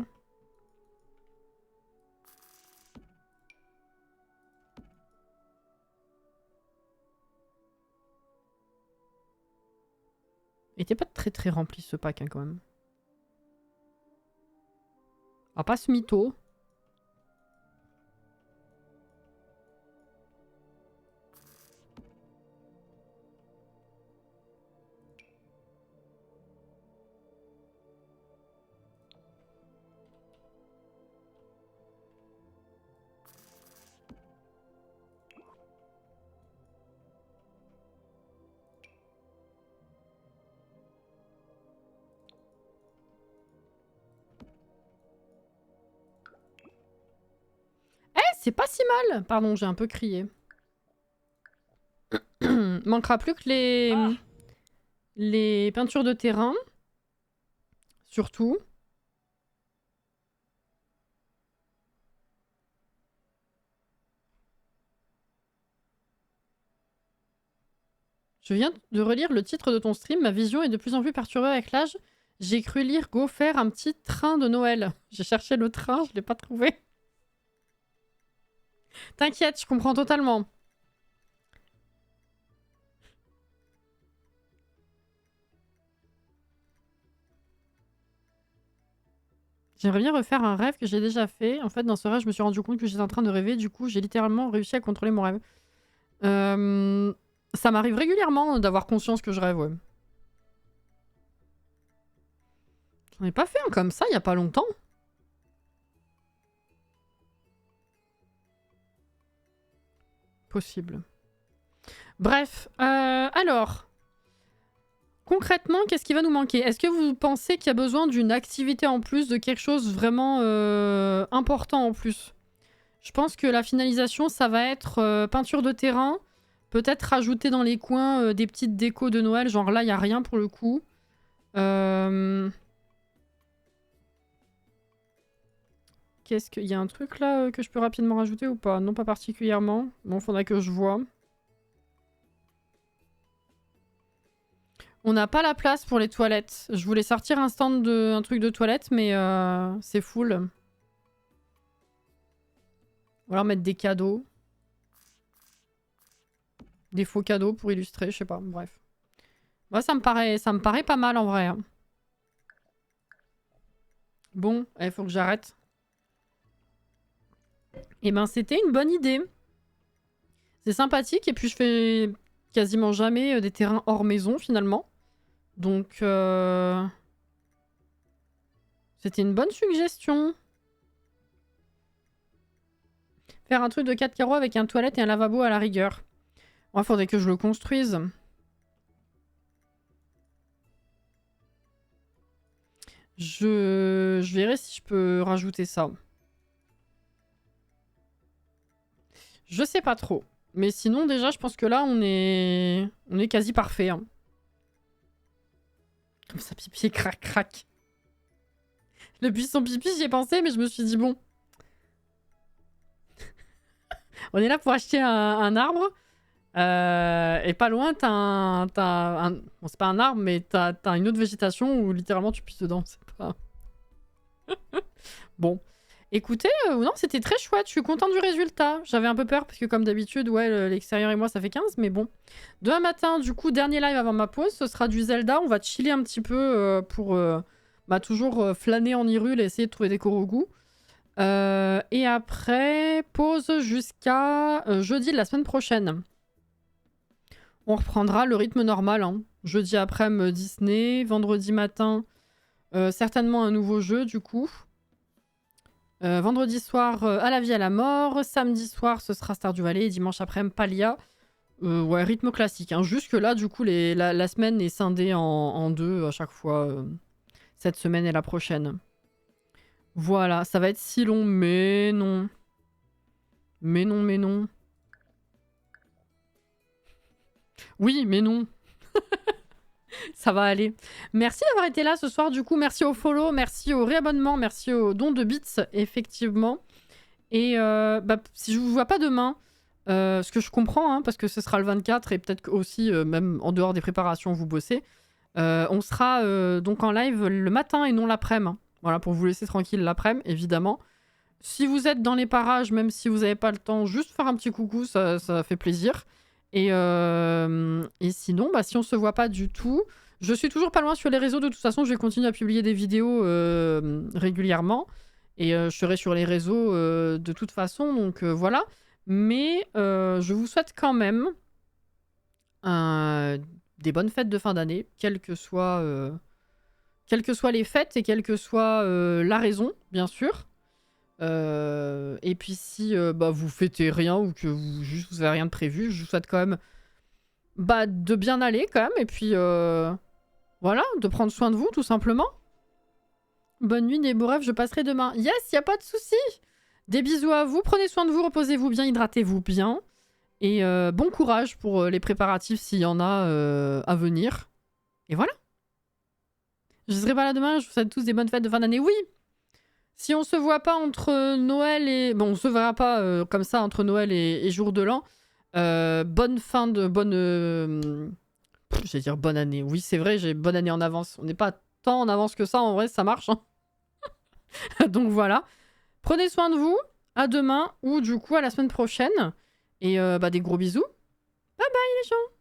Il était pas très rempli ce pack, hein, quand même. Ah, pas ce mytho. C'est pas si mal. Pardon, j'ai un peu crié. Manquera plus que les peintures de terrain. Surtout. Je viens de relire le titre de ton stream. Ma vision est de plus en plus perturbée avec l'âge. J'ai cru lire Go faire un petit train de Noël. J'ai cherché le train, je l'ai pas trouvé. T'inquiète, je comprends totalement. J'aimerais bien refaire un rêve que j'ai déjà fait. En fait, dans ce rêve, je me suis rendu compte que j'étais en train de rêver. Du coup, j'ai littéralement réussi à contrôler mon rêve. Ça m'arrive régulièrement d'avoir conscience que je rêve, ouais. J'en ai pas fait un comme ça il y a pas longtemps. Possible. Bref, alors... Concrètement, qu'est-ce qui va nous manquer? Est-ce que vous pensez qu'il y a besoin d'une activité en plus, de quelque chose vraiment important en plus? Je pense que la finalisation, ça va être peinture de terrain. Peut-être rajouter dans les coins des petites décos de Noël. Genre là, il n'y a rien pour le coup. Qu'est-ce qu'il y a un truc là que je peux rapidement rajouter ou pas? Non, pas particulièrement. Bon, faudra que je vois. On n'a pas la place pour les toilettes. Je voulais sortir un truc de toilette, mais c'est full. Ou alors mettre des cadeaux. Des faux cadeaux pour illustrer, je sais pas, bref. Moi, ça me paraît pas mal en vrai. Hein. Bon, il faut que j'arrête. Et ben, c'était une bonne idée. C'est sympathique, et puis je fais quasiment jamais des terrains hors maison, finalement. Donc, c'était une bonne suggestion. Faire un truc de 4 carreaux avec un toilette et un lavabo à la rigueur. Ouais, faudrait que je le construise. Je verrai si je peux rajouter ça. Je sais pas trop. Mais sinon, déjà, je pense que là, on est quasi parfait. Hein. Comme ça, pipi crac-crac. Le buisson pipi, j'y ai pensé, mais je me suis dit, bon. On est là pour acheter un arbre. Et pas loin, t'as un... Bon, c'est pas un arbre, mais t'as une autre végétation où littéralement tu pisses dedans. C'est pas... Bon. Écoutez, non, c'était très chouette. Je suis contente du résultat. J'avais un peu peur parce que comme d'habitude, ouais, l'extérieur et moi, ça fait 15, mais bon. Demain matin, du coup, dernier live avant ma pause, ce sera du Zelda. On va chiller un petit peu pour toujours flâner en Hyrule et essayer de trouver des Korogu. Et après, pause jusqu'à jeudi de la semaine prochaine. On reprendra le rythme normal. Hein. Jeudi après-midi, Disney. Vendredi matin, certainement un nouveau jeu, du coup. Vendredi soir, À la vie, à la mort. Samedi soir, ce sera Stardew Valley. Et dimanche après-midi, Palia. Ouais, rythme classique. Hein. Jusque là, du coup, la semaine est scindée en deux à chaque fois. Cette semaine et la prochaine. Voilà, ça va être si long, mais non. Mais non, mais non. Oui, mais non. Ça va aller. Merci d'avoir été là ce soir. Du coup, merci au follow, merci au réabonnement, merci au don de bits, effectivement. Et si je vous vois pas demain, ce que je comprends, hein, parce que ce sera le 24 et peut-être aussi, même en dehors des préparations, vous bossez, on sera donc en live le matin et non l'après-midi. Hein. Voilà, pour vous laisser tranquille l'après-midi, évidemment. Si vous êtes dans les parages, même si vous n'avez pas le temps, juste faire un petit coucou, ça fait plaisir. Et sinon, si on se voit pas du tout, je suis toujours pas loin sur les réseaux. De toute façon, je vais continuer à publier des vidéos régulièrement. Et je serai sur les réseaux de toute façon, donc voilà. Mais je vous souhaite quand même des bonnes fêtes de fin d'année, quelles que soient les fêtes et quelle que soit la raison, bien sûr. Et puis si vous fêtez rien ou que vous avez rien de prévu, je vous souhaite quand même de bien aller quand même. Et puis voilà, de prendre soin de vous tout simplement. Bonne nuit, des beaux rêves, je passerai demain. Yes, y a pas de souci. Des bisous à vous, prenez soin de vous, reposez-vous bien, hydratez-vous bien. Et bon courage pour les préparatifs s'il y en a à venir. Et voilà. Je serai pas là demain, je vous souhaite tous des bonnes fêtes de fin d'année. Oui! Si on se voit pas entre Noël et... Bon, on se verra pas comme ça entre Noël et jour de l'an. Bonne fin de... j'allais dire bonne année. Oui, c'est vrai, j'ai bonne année en avance. On n'est pas tant en avance que ça, en vrai, ça marche. Hein. Donc voilà. Prenez soin de vous. À demain ou du coup à la semaine prochaine. Et des gros bisous. Bye bye les gens.